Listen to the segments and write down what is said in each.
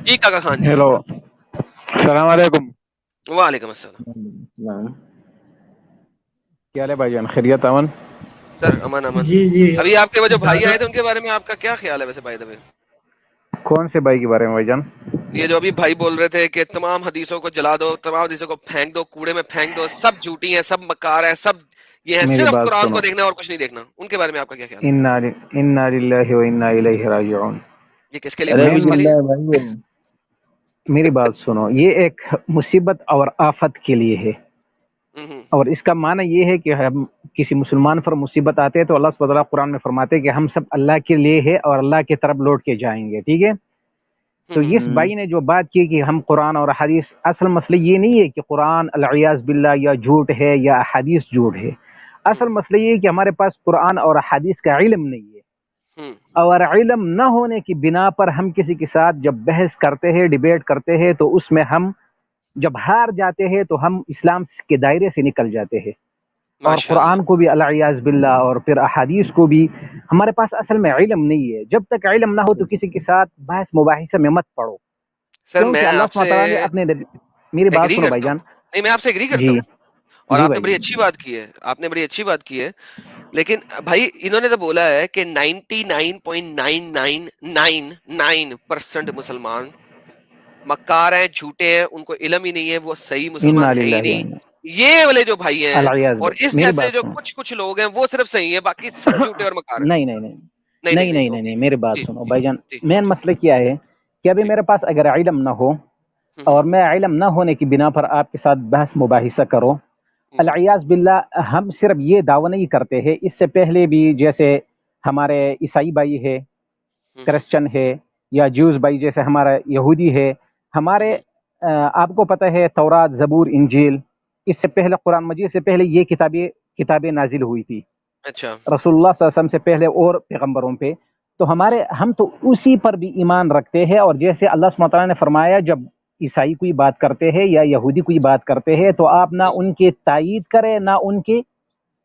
جی کاکا خان جی. Hello, السلام علیکم. وعلیکم السلام. کیا حال ہے بھائی جان؟ خیریت امن؟ سر امن امن. جی ابھی آپ کے وہ جو بھائی زیادہ آئے تھے ان کے بارے میں آپ کا کیا خیال ہے ویسے بائی دا وے؟ کون سے بھائی کے بارے میں بھائی جان؟ یہ جو ابھی بھائی بول رہے تھے کہ تمام حدیثوں کو جلا دو، تمام حدیثوں کو پھینک دو، کوڑے میں پھینک دو، سب جھوٹی ہیں، سب مکار ہیں، سب یہ ہے، میری صرف بات قرآن سنو. کو دیکھنا ہے اور کچھ نہیں دیکھنا، ان کے بارے میں آپ کا کیا خیال ہے؟ انا للہ و انا الیہ راجعون. یہ کس کے لیے ارے بھائی؟ مین اس کے لیے؟ میری بات سنو، یہ ایک مصیبت اور آفت کے لیے ہے، ہوں اور اس کا معنی یہ ہے کہ ہم کسی مسلمان پر مصیبت آتے ہیں تو اللہ سبحانہ وتعالیٰ قرآن میں فرماتے ہیں کہ ہم سب اللہ کے لیے ہے اور اللہ کی طرف لوٹ کے جائیں گے. ٹھیک ہے؟ تو اس بھائی نے جو بات کی کہ ہم قرآن اور حدیث، اصل مسئلہ یہ نہیں ہے کہ قرآن العیاذ باللہ یا جھوٹ ہے یا حدیث جھوٹ ہے. اصل مسئلہ یہ ہے کہ ہمارے پاس قرآن اور حدیث کا علم نہیں ہے، اور علم نہ ہونے کی بنا پر ہم کسی کے ساتھ جب بحث کرتے ہیں، ڈیبیٹ کرتے ہیں، تو اس میں ہم جب ہار جاتے ہیں تو ہم اسلام کے دائرے سے نکل جاتے ہیں. اور ماشاء اللہ. قرآن کو بھی العیاذ باللہ اور پھر احادیث کو بھی ہمارے پاس اصل میں علم نہیں ہے. جب تک علم نہ ہو تو کسی کے ساتھ بحث مباحثہ میں مت پڑو، سر کیونکہ میں اللہ آپ سبحانہ سے تعالیٰ نے اپنے میری بات ایگری سنو بھائی کرتا ہوں. جان. نہیں میں آپ سے ایگری کرتا جی ہوں، اور جی آپ نے بھائی بڑی جان. اچھی بات کی ہے، آپ نے بڑی اچھی بات کی ہے. لیکن بھائی انہوں نے تو بولا ہے کہ 99.999% مسلمان مکار ہیں، جھوٹے ہیں، ان کو علم ہی نہیں ہے، وہ صحیح مسلمان انا ہیں ہی للہ و نہیں. انا یہ والے جو بھائی ہیں العیاذ اور باللہ. اس میری سیٹ سے بات جو سنو. کچھ لوگ ہیں وہ صرف صحیح ہیں، باقی سب جھوٹے اور مکار ہیں. نہیں نہیں نہیں نہیں نہیں نہیں نہیں. نہیں نہیں اوکے. نہیں میری بات جی سنو جی بھائی جان. جی مین جی مسئلہ کیا ہے کہ ابھی جی. میرے پاس اگر علم نہ ہو اور میں علم نہ ہونے کی بنا پر آپ کے ساتھ بحث مباحثہ کرو، العیاذ باللہ ہم صرف یہ دعویٰ نہیں کرتے ہیں، اس سے پہلے بھی جیسے ہمارے عیسائی بھائی ہے، کرسچن ہے، یا جوز بھائی جیسے ہمارا یہودی ہے، ہمارے آپ کو پتہ ہے تورات، زبور، انجیل، اس سے پہلے قرآن مجید سے پہلے یہ کتابیں نازل ہوئی تھی اچھا. رسول اللہ صلی اللہ علیہ وسلم سے پہلے اور پیغمبروں پہ. تو ہم تو اسی پر بھی ایمان رکھتے ہیں. اور جیسے اللہ سبحانہ تعالیٰ نے فرمایا جب عیسائی کوئی بات کرتے ہیں یا یہودی کوئی بات کرتے ہیں تو آپ نہ ان کی تائید کرے، نہ ان کی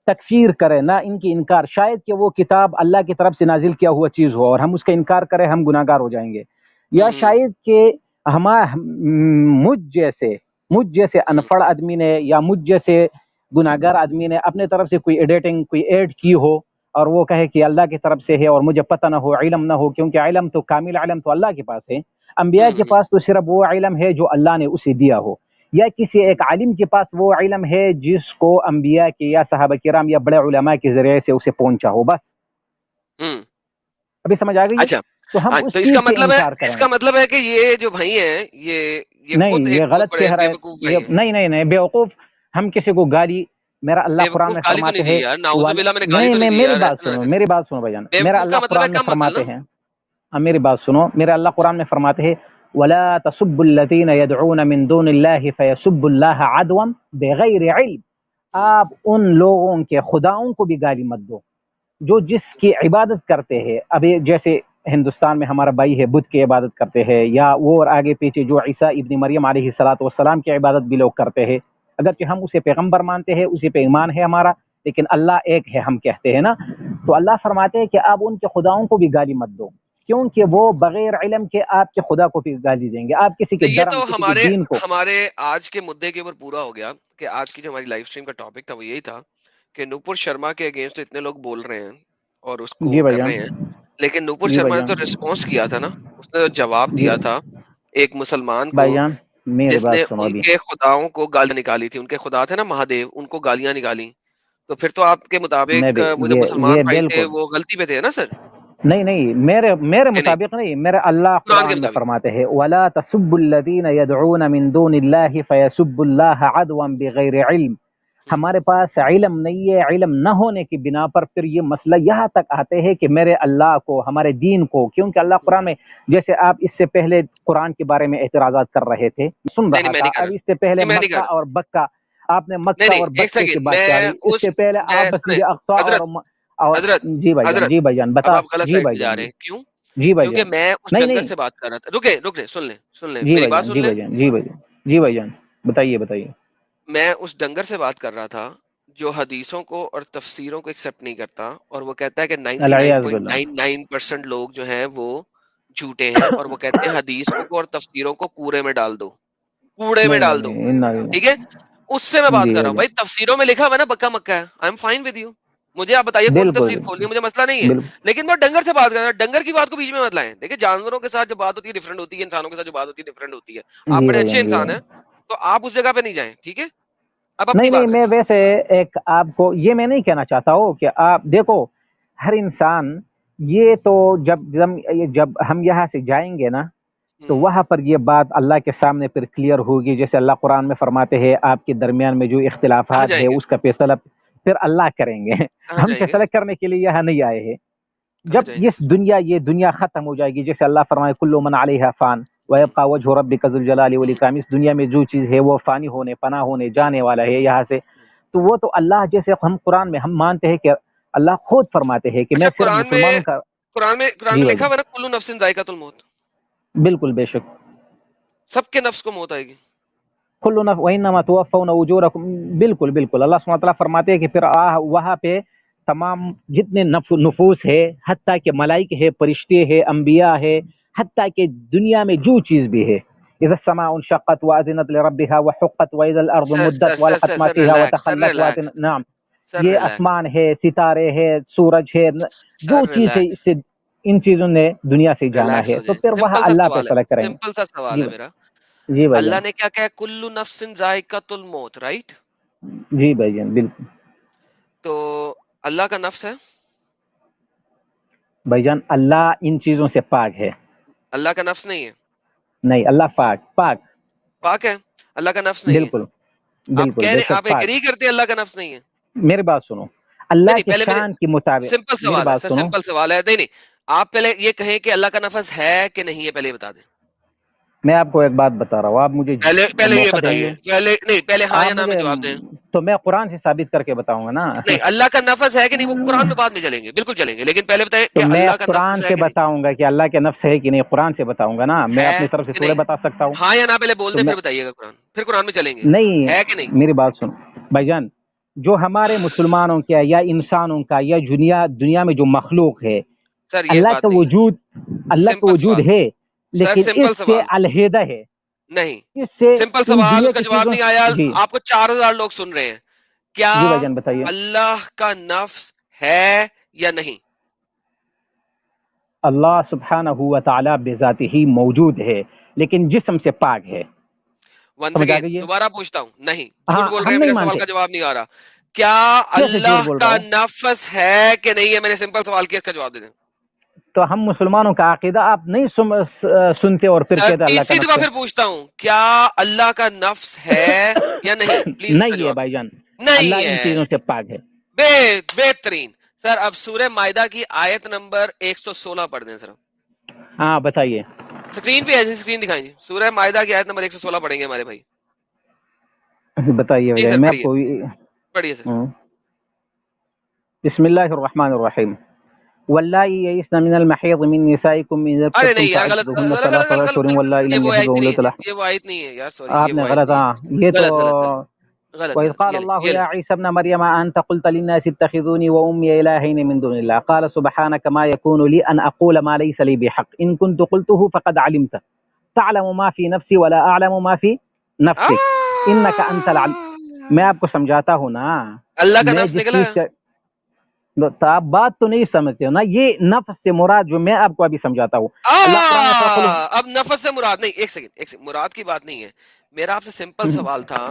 تکفیر کرے، نہ ان کی انکار. شاید کہ وہ کتاب اللہ کی طرف سے نازل کیا ہوا چیز ہو اور ہم اس کا انکار کریں، ہم گناہگار ہو جائیں گے. یا شاید کہ مجھ جیسے انپڑھ آدمی نے یا مجھ جیسے گناہگار آدمی نے اپنے طرف سے کوئی ایڈیٹنگ، کوئی ایڈ کی ہو اور وہ کہے کہ اللہ کی طرف سے ہے اور مجھے پتہ نہ ہو، علم نہ ہو، کیونکہ علم تو کامل علم تو اللہ کے پاس ہے. انبیاء کے پاس تو صرف وہ علم ہے جو اللہ نے اسے دیا ہو، یا کسی ایک عالم کے پاس وہ علم ہے جس کو انبیاء کے یا صحابہ کرام یا بڑے علماء کے ذریعے سے اسے پہنچا ہو. بس ابھی سمجھ آ گئی ہے؟ اچھا. تو ہم اس تو اس کا چیز سے مطلب ہے، انکار اس کریں. کا مطلب ہے کہ یہ جو بھائی ہیں یہ خود نہیں، یہ ایک بہت غلط بڑے کہہ رہا ہے بیوقوف یہ. بھائی ہیں. نہیں نہیں نہیں بیوقوف. ہم کسی کو گالی، میرا اللہ قرآن بیوقوف میں گالی تو نہیں فرماتے دی ہیں یار، نعوذ باللہ، میں نے گالی نہیں تو نہیں نہیں دی میری یار، بات ایسا نہ سنو، کریں. میری بات سنو بھائی جان. میرا بیوقوف کا اللہ مطلب ہے قرآن میں کم عقل فرماتے نا. ہیں، میری بات سنو، میرا اللہ قرآن میں فرماتے ہیں وَلَا تَسُبُّوا الَّذِينَ يَدْعُونَ مِن دُونِ اللَّهِ فَيَسُبُّوا اللَّهَ عَدْوًا بِغَيْرِ علم. آپ ان لوگوں کے خداؤں کو بھی گالی مت دو جو جس کی عبادت کرتے ہیں. ابھی جیسے ہندوستان میں ہمارا بھائی ہے بدھ کی عبادت کرتے ہیں، یا وہ اور آگے پیچھے جو عیسیٰ ابن مریم علیہ السلام کی عبادت بھی لوگ کرتے ہیں. اگرچہ ہم اسے پیغمبر مانتے ہیں، اسی پہ ایمان ہے ہمارا، لیکن اللہ ایک ہے ہم کہتے ہیں نا. تو اللہ فرماتے ہیں کہ آپ ان کے خداؤں کو بھی گالی مت دو، کیونکہ وہ بغیر علم کے آپ کے خدا کو بھی گالی دیں گے. آپ کسی کے یہ دھرم، تو کسی کے ہمارے دین کو. ہمارے آج کے مدعے کے اوپر پورا ہو گیا کہ آج کی جو ہماری لائف سٹریم کا ٹاپک تھا وہ یہی تھا کہ نوپور شرما کے اگینسٹ اتنے لوگ بول رہے ہیں اور اس کو جی بھائی کر جان. رہے ہیں، لیکن نوپور جی بھائی شرما نے جان. تو ریسپانس کیا تھا نا، اس نے جواب جی دیا تھا ایک مسلمان کو بھائی جان میری جس بات نے سنو ان ابھی. کے خداؤں کو گالی نکالی تھی. ان کے خدا تھے نا مہادیو، ان کو گالیاں نکالی. تو پھر تو آپ کے میں مطابق بھی وہ جو مسلمان یہ بھائی تھے بالکل وہ غلطی پہ تھے نا سر؟ نہیں میرے نہیں مطابق نہیں، میرے اللہ قرآن کے قرآن میں مطابق. فرماتے ہیں وَلَا تَسُبُّوا الَّذِينَ يَدْعُونَ مِن دُونِ اللَّهِ فَيَسُبُّوا اللَّهَ عَدْوًا بِغَيْرِ علم. ہمارے پاس علم نہیں ہے، علم نہ ہونے کی بنا پر پھر یہ مسئلہ یہاں تک آتے ہیں کہ میرے اللہ کو، ہمارے دین کو، کیونکہ اللہ قرآن میں جیسے آپ اس سے پہلے قرآن کے بارے میں اعتراضات کر رہے تھے، سن نہیں رہا نہیں میں تھا. نہیں کہہ اب رہا، اس سے پہلے نہیں میں نہیں کہہ مکہ رہا. اور بکہ، آپ نے نہیں مکہ نہیں اور ایک بکے کی سیکنڈ، بات میں چاہی. اس اس سے پہلے میں آپ مسجد سنیں اقصیٰ حضرت اور حضرت جی بھائی جان، حضرت جی بھائی جان اب بتا. آپ غلط جی سائڈ بھائی پہ جا جان. رہے جی ہیں. کیوں؟ جی بھائی کیونکہ جان. میں اس نہیں ڈنگر نہیں سے بات کر رہا تھا. رکے سن لیں جی میری بھائی بات جان. سن جی لیں. بھائی جان. جی بھائی جان. جی بھائی جان بتائیے. میں اس ڈنگر سے بات کر رہا تھا جو حدیثوں کو اور تفسیروں کو ایکسیپٹ نہیں کرتا، اور وہ کہتا ہے کہ العیاذ باللہ. 99.99% لوگ جو ہیں وہ جھوٹے ہیں اور وہ کہتے ہیں حدیثوں کو اور تفسیروں کو کوڑے میں ڈال دو، کوڑے میں ڈال دو. ٹھیک ہے، اس سے میں بات جی کر رہا ہوں بھائی بھائی. تفسیروں میں لکھا ہوا ہے نا بکا مکہ ہے، I am fine with you. مجھے آپ بتائیے کون سی بالکل تفسیر کھولنی ہے، مجھے مسئلہ نہیں ہے. بالکل لیکن میں ڈنگر سے بات کر رہا ہوں، ڈنگر کی بات کو بیچ میں مت لائیں. دیکھیں جانوروں کے ساتھ جو بات ہوتی ہے ڈفرنٹ ہوتی ہے، انسانوں کے ساتھ جو بات ہوتی ہے ڈفرنٹ ہوتی ہے. آپ جی بڑے بھائی اچھے جان جی انسان بھائی. ہیں تو آپ اس جگہ پہ نہیں جائیں. ٹھیک ہے، اب نہیں اپنی نہیں، بات میں رکھیں. ویسے ایک آپ کو یہ میں نہیں کہنا چاہتا ہوں کہ آپ دیکھو ہر انسان یہ تو جب ہم یہاں سے جائیں گے نا تو وہاں پر یہ بات اللہ کے سامنے پھر کلیئر ہوگی. جیسے اللہ قرآن میں فرماتے ہیں آپ کے درمیان میں جو کہاں اختلافات جائیں ہے گے؟ اس کا فیصلہ پھر اللہ کریں گے. کہاں ہم جائیں گے؟ فیصلہ کرنے کے لیے یہاں نہیں آئے ہیں. کہاں جب جائیں گے؟ یہ دنیا ختم ہو جائے گی، جیسے اللہ فرمائے کل من علیہا فان ویبقى وجہ ربک ذو الجلال والاکرام، اس دنیا میں جو چیز ہے وہ فانی ہونے فنا ہونے جانے والا ہے یہاں سے. تو وہ تو اللہ جیسے ہم قرآن میں ہم مانتے ہیں کہ اللہ خود فرماتے ہیں کہ میں اچھا، صرف مسلمانوں کا. قرآن جی میں بھائی لکھا جان ہوا ہے نا کلو نفس ذائقۃ الموت. بالکل بے شک. سب کے نفس کو موت آئے گی. کل نفس وانما توفون اجورکم، بالکل بالکل. اللہ سبحانہ وتعالیٰ فرماتے ہیں کہ پھر وہاں پہ تمام جتنے نفوس ہے، حتیٰ کہ ملائکہ ہے، فرشتے ہے، انبیاء ہے، حتیٰ کہ دنیا میں جو چیز بھی ہے، اذا السماء انشقت واذنت لربها وحقت واذا الارض سر سر مدت سر سر والقت ما سر فيها ریلیکس، سر وتخلت ریلیکس، نعم. سر یہ ریلیکس، آسمان ہے، ستارے ہے، سورج ہے، سر جو چیز ہے ریلیکس. اس سے ان چیزوں نے دنیا سے جانا ریلیکس ہے ہو تو جائیں. پھر وہاں سمپل سا اللہ سوال ہے، فیصلہ کریں گے. سمپل سا سوال جی ہے میرا. جی بھائی جان. اللہ نے کیا کہا ہے؟ کلو نفس ذائقۃ الموت، رائٹ؟ جی بھائی جان بالکل. تو اللہ کا نفس ہے؟ بھائی جان اللہ ان چیزوں سے پاک ہے. اللہ کا نفس نہیں ہے؟ نہیں، اللہ پاک پاک. پاک ہے، اللہ کا نفس نہیں ہے. بالکل آپ بالکل کہہ بے رہے، شک آپ پاک. ایگری کرتے ہیں اللہ کا نفس نہیں ہے؟ میری بات سنو، نہیں اللہ نہیں، کی پہلے میرے شان کے سمپل مطابق میری سوال ہے بات سر، سنو. سمپل سوال ہے. نہیں نہیں، آپ پہلے یہ کہیں کہ اللہ کا نفس ہے کہ نہیں ہے، پہلے یہ بتا دیں. میں آپ کو ایک بات بتا رہا ہوں، آپ مجھے پہلے یہ موقع دیں بتائیے، گے؟ پہلے ہاں آپ یا نہ میں مجھے جواب دیں. تو میں قرآن سے ثابت کر کے بتاؤں گا نا. نہیں، اللہ کا نفس ہے کہ نہیں وہ قرآن میں بعد میں چلیں گے، بالکل چلیں گے، لیکن پہلے بتائیں تو کہ میں اللہ کا قرآن نفس ہے سے کہ نہیں بتاؤں گا کہ اللہ کے نفس ہے کہ نہیں، قرآن سے بتاؤں گا نا. میں ہے اپنی طرف سے کہ تھوڑے نہیں. بتا سکتا ہوں. ہاں یا نہ پہلے بول تو دیں میں پھر بتائیے گا قرآن، پھر قرآن میں چلیں گے. نہیں، ہے کہ نہیں؟ میری بات سنو بھائی جان. جو ہمارے مسلمانوں کا یا انسانوں کا یا دنیا میں جو مخلوق ہے، سر یہ اللہ بات کا نہیں ہے. وجود، اللہ کا سمپل وجود سوال، ہے سر لیکن سمپل اس سے سوال. علیحدہ ہے. نہیں، اس سے سمپل ان سوال، دنیا اس کا کی جواب چیزوں نہیں سے. آیا. جی آپ کو 4,000 لوگ سن رہے ہیں. کیا جی بھائی جان بتائیے. اللہ کا نفس ہے یا نہیں؟ اللہ سبحانہ و تعالی بذاتہ ہی موجود ہے لیکن جسم سے پاک ہے. ونس سمجھ آ اگین گئی ہے؟ دوبارہ پوچھتا ہوں، نہیں جھوٹ ہاں بول رہے ہم ہیں، نہیں میرے سوال مانتے. کا جواب نہیں آ رہا. کیا کیسے جھوٹ اللہ بول رہا کا ہوں؟ نفس ہے کہ نہیں ہے؟ میں نے سمپل سوال کیا، اس کا جواب دے دیں. تو ہم مسلمانوں کا عقیدہ آپ نہیں سنتے اور پھر سر کہتے اللہ کا تیسری دفعہ نفس ہے. پھر پوچھتا ہوں، کیا اللہ کا نفس ہے یا نہیں؟ پلیز اس کا نہیں ہے جواب بھائی جان. دیں. نہیں اللہ ان ہے. چیزوں سے پاک ہے. بہترین. سر اب سورہ مائدہ کی آیت نمبر 116 پڑھ دیں سر. ہاں بتائیے. سکرین پہ ایسی سکرین دکھائیں جی. سورہ مائدہ کی آیت نمبر 116 پڑھیں گے ہمارے بھائی. بتائیے بھائی جی سر جان، میں آپ پڑھیے، کو. پڑھیے سر. بسم اللہ الرحمن الرحیم. واللائي يئسن من المحيض من نسائكم إن ارے ارتبتم نہیں یار، غلط فعدتهن غلط غلط ثلاثة غلط أشهر غلط. واللائي یہ لم وہ آیت يحضن نہیں ولد. ہے، یہ وہ آیت نہیں ہے یار، سوری، آپ یہ نے وہ آیت غلط. نہیں ہاں ہے. یہ تو غلط غلط غلط غلط وإذ غلط. قال یہ لیں، الله یہ يا لیں. عيسى ابن مريم أنت قلت للناس اتخذوني وأمي إلهين من دون الله قال سبحانك ما يكون لي أن أقول ما ليس لي بحق إن كنت قلته فقد علمته تعلم ما في نفسي ولا أعلم ما في نفسك إنك أنت میں آپ کو سمجھاتا ہوں نا. اللہ کا میں نفس جس نکلا چیز ہے. سے تو آپ بات تو نہیں سمجھتے ہو نا. یہ نفس سے مراد جو میں آپ کو ابھی سمجھاتا ہوں. اللہ قرآن میں فرماتا اب نفس سے مراد نہیں، ایک سیکنڈ، مراد کی بات نہیں ہے. میرا آپ سے سمپل سوال تھا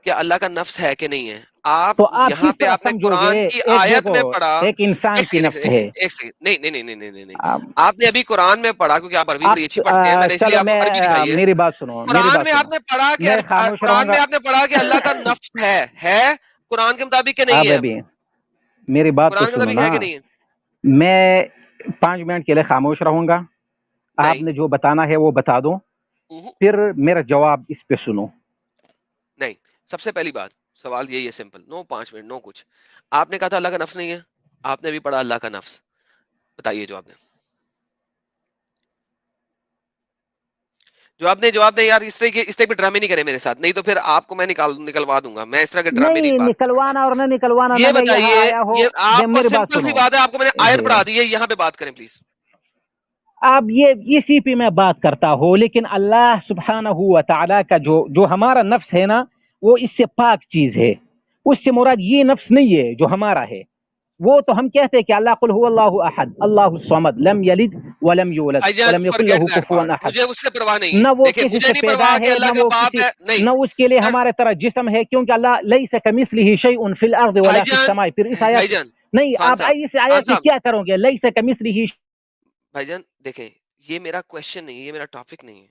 کہ اللہ کا نفس ہے کہ نہیں ہے. آپ تو آپ یہاں کس پہ طرح آپ نے سمجھو گے؟ قرآن کی ایک آیت دیکھو، میں پڑھا. ایک انسان ایک کی سیکنڈ ایک نفس سیکنڈ ہے. ایک سیکنڈ، نہیں نہیں نہیں نہیں نہیں نہیں. آپ آپ نے ابھی قرآن میں پڑھا، کیونکہ آپ عربی بڑی اچھی پڑھتے ہیں، میں نے اس لیے چلو آپ کو میں عربی دکھائی ہے. میری بات سنو، میری قرآن بات میں سنو. آپ نے پڑھا کہ میں خاموش رہوں قرآن گا. میں آپ نے پڑھا کہ اللہ کا نفس ہے قرآن کے مطابق کہ نہیں آپ ہے؟ ابھی میری بات تو قرآن کے سنو مطابق نا. ہے کہ نہیں ہے؟ میں 5 منٹ کے لیے خاموش رہوں گا. آپ نہیں نے جو بتانا ہے وہ بتا دو، پھر میرا جواب اس پہ سنو. نہیں. سب سے پہلی بات، سوال یہی ہے سمپل، نو 5 منٹ نو کچھ. آپ نے کہا تھا اللہ کا نفس نہیں ہے، آپ نے بھی پڑھا اللہ کا نفس. بتائیے جو آپ نے جواب دیں یار. اس طرح کے ڈرامے نہیں کرے میرے ساتھ، نہیں تو پھر آپ کو میں نکلوا دوں گا. میں اس طرح کے ڈرامے نہیں نہیں بات کرتا. نکلوانا اور نہ نکلوانا نہ یہ میں یہاں بتائیے، آیا ہو. یہ آپ کو میری بات سمپل سی سنو. بات ہے، آپ کو میں نے آیت جی پڑھا دی ہے، یہاں پہ بات کریں پلیز. اب یہ اسی پہ میں بات کرتا ہوں، لیکن اللہ سبحانہ و تعالیٰ کا جو ہمارا نفس ہے نا، وہ اس سے پاک چیز ہے. اس سے مراد یہ نفس نہیں ہے جو ہمارا ہے. وہ تو ہم کہتے ہیں کہ اللہ قل هو اللہ احد اللہ الصمد لم یلد ولم یولد بھائی جان ولم یکن فرگیٹ له دیٹ کفوا پارٹ، احد. مجھے اس سے پرواہ نہیں ہے. نہ وہ دیکھیں کسی مجھے سے نہیں پیدا پرواہ کہ ہے، اللہ نہ کا وہ باپ کسی، ہے، نہیں. نہ اس کے لیے ہمارے طرح جسم ہے، کیونکہ اللہ لیس کمثلہ شیء فی الارض بھائی ولا فی جان، السماء. پھر اس بھائی آیت جان، نہیں، خان آپ صاحب، اس خان آیت میں صاحب، کیا کرو گے؟ لیس کمثلہ. بھائی جان دیکھیں یہ میرا کوشچن نہیں ہے، یہ میرا ٹاپک نہیں ہے.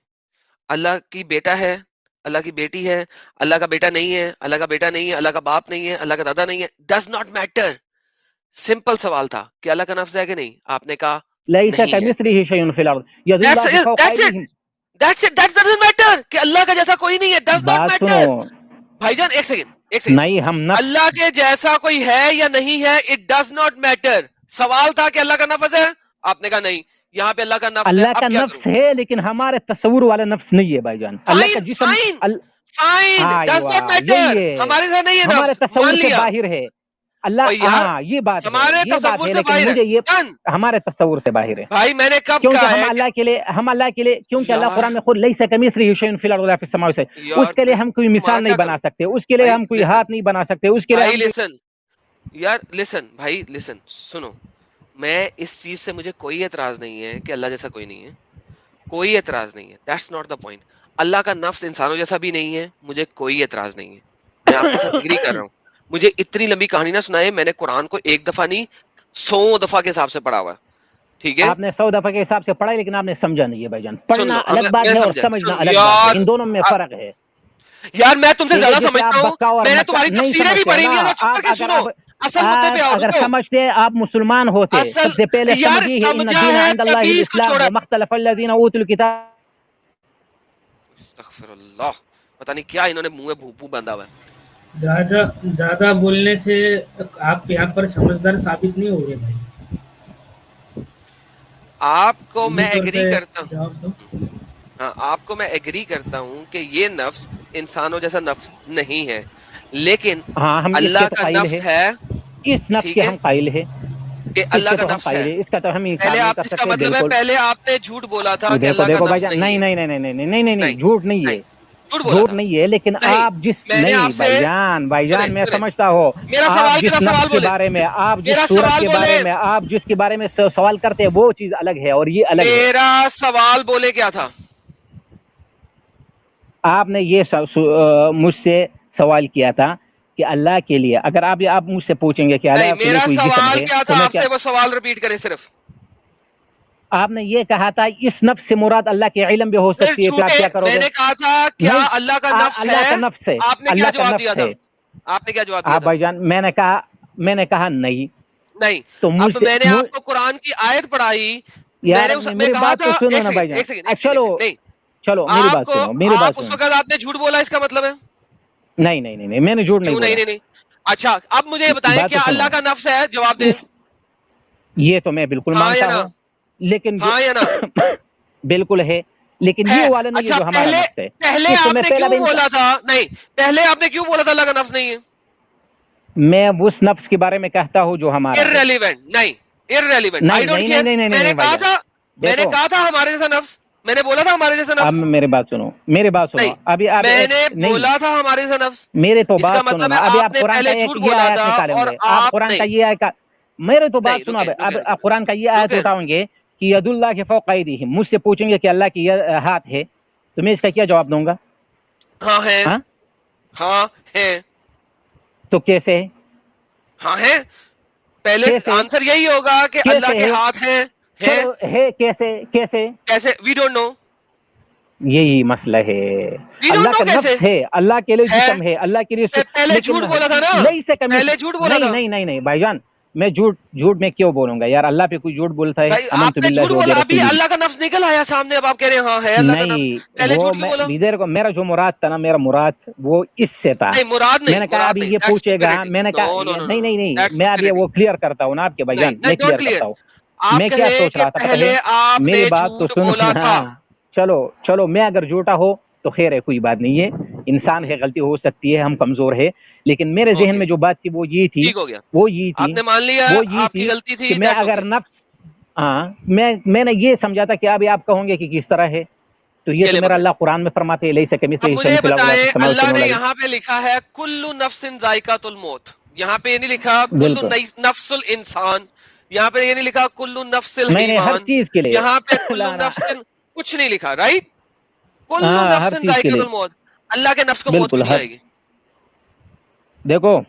اللہ کی بیٹا ہے، اللہ کی بیٹی ہے، اللہ کا بیٹا نہیں ہے، اللہ کا بیٹا نہیں ہے، اللہ کا باپ نہیں ہے، اللہ کا دادا نہیں ہے، ڈز ناٹ میٹر. سمپل سوال تھا کہ اللہ کا نفس ہے کہ نہیں، آپ نے کہا لیس نہیں ہے. کمثلہ شیء فی الارض ید That's اللہ it, فوق that's it, ایدیہم. that's it, that doesn't matter کہ اللہ کا جیسا کوئی نہیں ہے. Does not بات سنو، matter. بھائی جان ایک سیکنڈ، نہیں ہم نفس، اللہ کے جیسا کوئی ہے یا نہیں ہے، اٹ ڈز ناٹ میٹر. سوال تھا کہ اللہ کا نفس ہے، آپ نے کہا نہیں. یہاں پہ اللہ کا نفس ہے، اللہ کا اب کیا کروں؟ نفس ہے لیکن ہمارے تصور والا نفس نہیں ہے بھائی جان. اللہ کا فائن جسم فائن فائن، ڈز ایوہ ناٹ یہی میٹر. ہے، ہمارے ساتھ نہیں ہے ہمارے نفس، تصور مان سے لیا. باہر ہے اور اللہ. یار ہاں یہ بات ہے، ہمارے یہ بات تصور ہے، سے لیکن باہر ہے. مجھے یہ ڈن. ہمارے تصور سے باہر ہے. بھائی میں نے کب کیونکہ کہا ہم ہے کہ اللہ کے لیے کیونکہ اللہ یار قرآن میں خود لیس کمثلہ شیء فی الارض ولا فی السماء سے، اس یار کے لیے میں ہم کوئی تمہارا مثال نہیں کیا بنا کروں؟ سکتے، اس کے لیے بھائی ہم کوئی لسن، ہاتھ نہیں بنا سکتے، اس کے لیے بھائی ہم کوئی. لسن یار لسن بھائی لسن سنو. میں اس چیز سے مجھے کوئی اعتراض نہیں ہے کہ اللہ جیسا کوئی نہیں ہے، کوئی اعتراض نہیں ہے. That's not the point. اللہ کا نفس انسانوں جیسا بھی نہیں ہے، مجھے کوئی اعتراض نہیں ہے. میں آپ کے ساتھ اگری کر رہا ہوں. مجھے اتنی لمبی کہانی نہ سنائے، میں نے قرآن کو ایک دفعہ نہیں 100 دفعہ کے حساب سے پڑھا ہوا ہے. ٹھیک ہے آپ نے 100 دفعہ کے حساب سے پڑھا لیکن آپ نے سمجھا نہیں ہے بھائی جان. سن پڑھنا لو، الگ بات میں ہے اور سمجھا. سمجھنا سن الگ بات ہے، یار ان دونوں میں فرق ہے. یار میں تم سے ٹھیک ہے، زیادہ جسے آپ سمجھتا ہوں. بکا اور میں نے مکا تمہاری نہیں تفسیریں بھی سمجھتے پڑھی نا. ہوئی ہیں. چپ کر آپ کے اگر سنو، آپ اصل مدے پہ آؤ. اگر رکو، سمجھتے آپ مسلمان ہوتے، اصل سب سے پہلے یار سمجھیے ان سمجھا الدین ہے عند اللہ تبھی اس کو الاسلام چھوڑا. وما اختلف الذین اوتوا الکتاب. استغفر اللہ، پتہ نہیں کیا انہوں نے منہ میں بھوپو باندھا ہوا ہے. زیادہ بولنے سے آپ یہاں پر سمجھدار ثابت نہیں ہو گئے بھائی. آپ کو جلدی میں طور ایگری پہ کرتا ہوں. جواب دو. ہاں آپ کو میں ایگری کرتا ہوں کہ یہ نفس انسانوں جیسا نفس نہیں ہے، لیکن ہاں ہم اس کے اللہ تو کا قائل نفس ہے، ہے. اس نفس ٹھیک کے ہے ہم قائل ہے، کہ اس اللہ کے کا تو ہم نفس قائل ہے. ہے، اس کا تو ہم انکار پہلے نہیں آپ کر اس کا سکتے. مطلب ہے بالکل. پہلے آپ نے جھوٹ بولا تھا کہ دیکھو اللہ کا دیکھو بھائی نفس جان، نہیں نہیں ہے. نہیں نہیں نہیں نہیں نہیں نہیں نہیں، نہیں جھوٹ نہیں نہیں ہے، جھوٹ بولا جھوٹ تھا. نہیں ہے، لیکن نہیں آپ جس میں نے آپ نہیں سے بھائی سنیں جان میں سنیں سمجھتا ہوں میرا آپ سوال کی جس طرف نفس سوال کے بولے، بارے میں، آپ جس میرا صورت سوال کے بولے، بارے میں، آپ جس کے بارے میں سوال کرتے ہیں وہ چیز الگ ہے اور یہ الگ ہے. میرا سوال بولے کیا تھا؟ آپ نے یہ مجھ سے سوال کیا تھا کہ اللہ کے لیے، اگر آپ مجھ سے پوچھیں گے کہ نہیں اللہ کے لیے میرا کوئی جسم سوال ہے کیا تو تھا میں آپ کیا، سے، وہ سوال ریپیٹ کریں صرف. آپ نے یہ کہا تھا اس نفس سے مراد اللہ کے علم بھی ہو پھر سکتی ہے، پھر آپ جھوٹے، کیا کرو میں گے؟ نے کہا تھا کیا نہیں، اللہ کا نفس اللہ ہے؟ کا نفس ہے، آپ نے کیا اللہ کا جواب دیا نفس تھا؟ ہے. آپ نے کیا جواب دیا آپ تھا؟ بھائی جان میں نے کہا نہیں. نہیں. تو مجھ اب سے میں نے آپ کو قرآن کی آیت پڑھائی، یار میں میری کہا بات تھا تو سنو ایک نا بھائی سیکنڈ جان. ایک سیکنڈ ایک سیکنڈ ایک چلو سیکنڈ نہیں چلو میری آپ بات کو، سنو، میری بات آپ اس سنو. وقت آپ نے جھوٹ بولا، اس کا مطلب ہے نہیں نہیں نہیں نہیں، میں نے جھوٹ نہیں کیوں نہیں بولا. نہیں نہیں. اچھا اب مجھے یہ بتائیں بات تو کیا سنو، اللہ کا نفس ہے؟ جواب دیں. اس یہ تو میں بالکل ہاں یا مانتا نہ؟ ہوں، لیکن جو ہاں یا نہ؟ بالکل ہے، لیکن ہے. یہ والا نہیں ہے اچھا جو ہمارا پہلے نفس ہے. پہلے اس سے آپ میں نے پہلا کیوں بھی بولا تھا؟ نہیں پہلے آپ نے کیوں بولا تھا اللہ کا نفس نہیں ہے؟ میں اس نفس کے بارے میں کہتا ہوں جو ہمارا ہے. irrelevant نہیں irrelevant I نہیں don't نہیں نہیں care. نہیں نہیں میں نے نہیں بھائی کہا جان، تھا دیکھو ہمارے جیسا نفس، میں نے بولا تھا ہمارے جیسا اب نفس. میری بات سنو، میری بات سنو. نہیں ابھی آپ میں ایک نے نہیں، بولا تھا ہمارے جیسا نفس. میرے تو اس کا بات سنو مطلب نا. ہے ابھی آپ آپ نے قرآن کا پہلے ایک جھوٹ یہ بولا آیت تھا نکالیں اور گے، آپ آپ قرآن کا نہیں. یہ آیت میرے تو نہیں بات سنو. اب رکے آپ قرآن کا یہ آیت رکے اٹھاؤں گے کہ ید اللہ کے فوق ایدیہم، مجھ سے پوچھیں گے کہ اللہ کی ہاتھ ہے، تو میں اس کا کیا جواب دوں گا؟ ہاں ہے، ہاں ہاں ہے، تو کیسے ہے؟ ہاں ہے. پہلے کیسے آنسر یہی ہوگا کہ اللہ کیسے کے ہے؟ ہاتھ ہیں. چلو ہے کیسے کیسے؟ کیسے؟ We don't know. یہی مسئلہ ہے. وی ڈونٹ اللہ نو کا کیسے نفس ہے، اللہ کے لیے ہے. جسم ہے، اللہ کے لیے پہلے لیکن جھوٹ بولا تھا نا، نہیں سے کمی. پہلے جھوٹ بولا نہیں تھا. نہیں نہیں نہیں بھائی جان، میں جھوٹ میں کیوں بولوں گا یار؟ اللہ پہ کوئی جھوٹ بولتا ہے؟ بھائی آمنت آپ نے جھوٹ باللہ و بولا، ابھی برسولہ. اللہ کا نفس نکل آیا سامنے، اب آپ کہہ رہے ہیں ہاں ہے اللہ کا نفس. نہیں پہلے وہ جھوٹ کیوں میں بولا؟ ادھر کو میرا جو مراد تھا نا، میرا مراد وہ اس سے تھا. نہیں مراد میں نہیں، نے کہا مراد ابھی نہیں. یہ دیٹس پوچھے گا، اسٹوپڈیٹی. میں نے نو کہا نو نو نہیں نو، نہیں نہیں، دیٹس میں ابھی اسٹوپڈیٹی. وہ کلیئر کرتا ہوں نا آپ کے بھائی نہیں جان، میں نہیں، کلیئر ڈونٹ کلیئر. کرتا ہوں. آپ میں کیا کہیں سوچ کہ رہا تھا پتہ پہلے ہے؟ آپ میری نے بات تو جھوٹ سنو بولا نا. تھا. چلو میں اگر جھوٹا ہو تو خیر ہے، کوئی بات نہیں ہے، انسان ہے، غلطی ہو سکتی ہے، ہم کمزور ہے. لیکن میرے ذہن اوکے میں جو بات تھی وہ یہ تھی ٹھیک ہو گیا، وہ یہ آپ تھی نے مان لیا وہ یہ آپ کی تھی غلطی کہ تھی. میں دیٹس اگر اوکے. نفس ہاں میں نے یہ سمجھا تھا کہ ابھی آپ کہوں گے کہ کس طرح ہے، تو یہ تو میرا اللہ قرآن میں فرماتے ہیں لیس کمثلہ اب مجھے شیء بتائیں اللہ نے یہاں پہ لکھا ہے کل نفس ذائقۃ الموت، یہاں پہ یہ نہیں لکھا کل بالکل نفس الانسان، یہاں پہ یہ نہیں لکھا کل نفس نہیں نہیں ہر الحیوان، چیز کے لیے یہاں پہ کل لا لا نفس کچھ نہیں لکھا، رائٹ؟ کل ہاں نفس ہر چیز کے ذائقۃ لیے الموت، اللہ کے نفس کو موت بالکل کیوں نہیں ہر آئے گی؟ دیکھو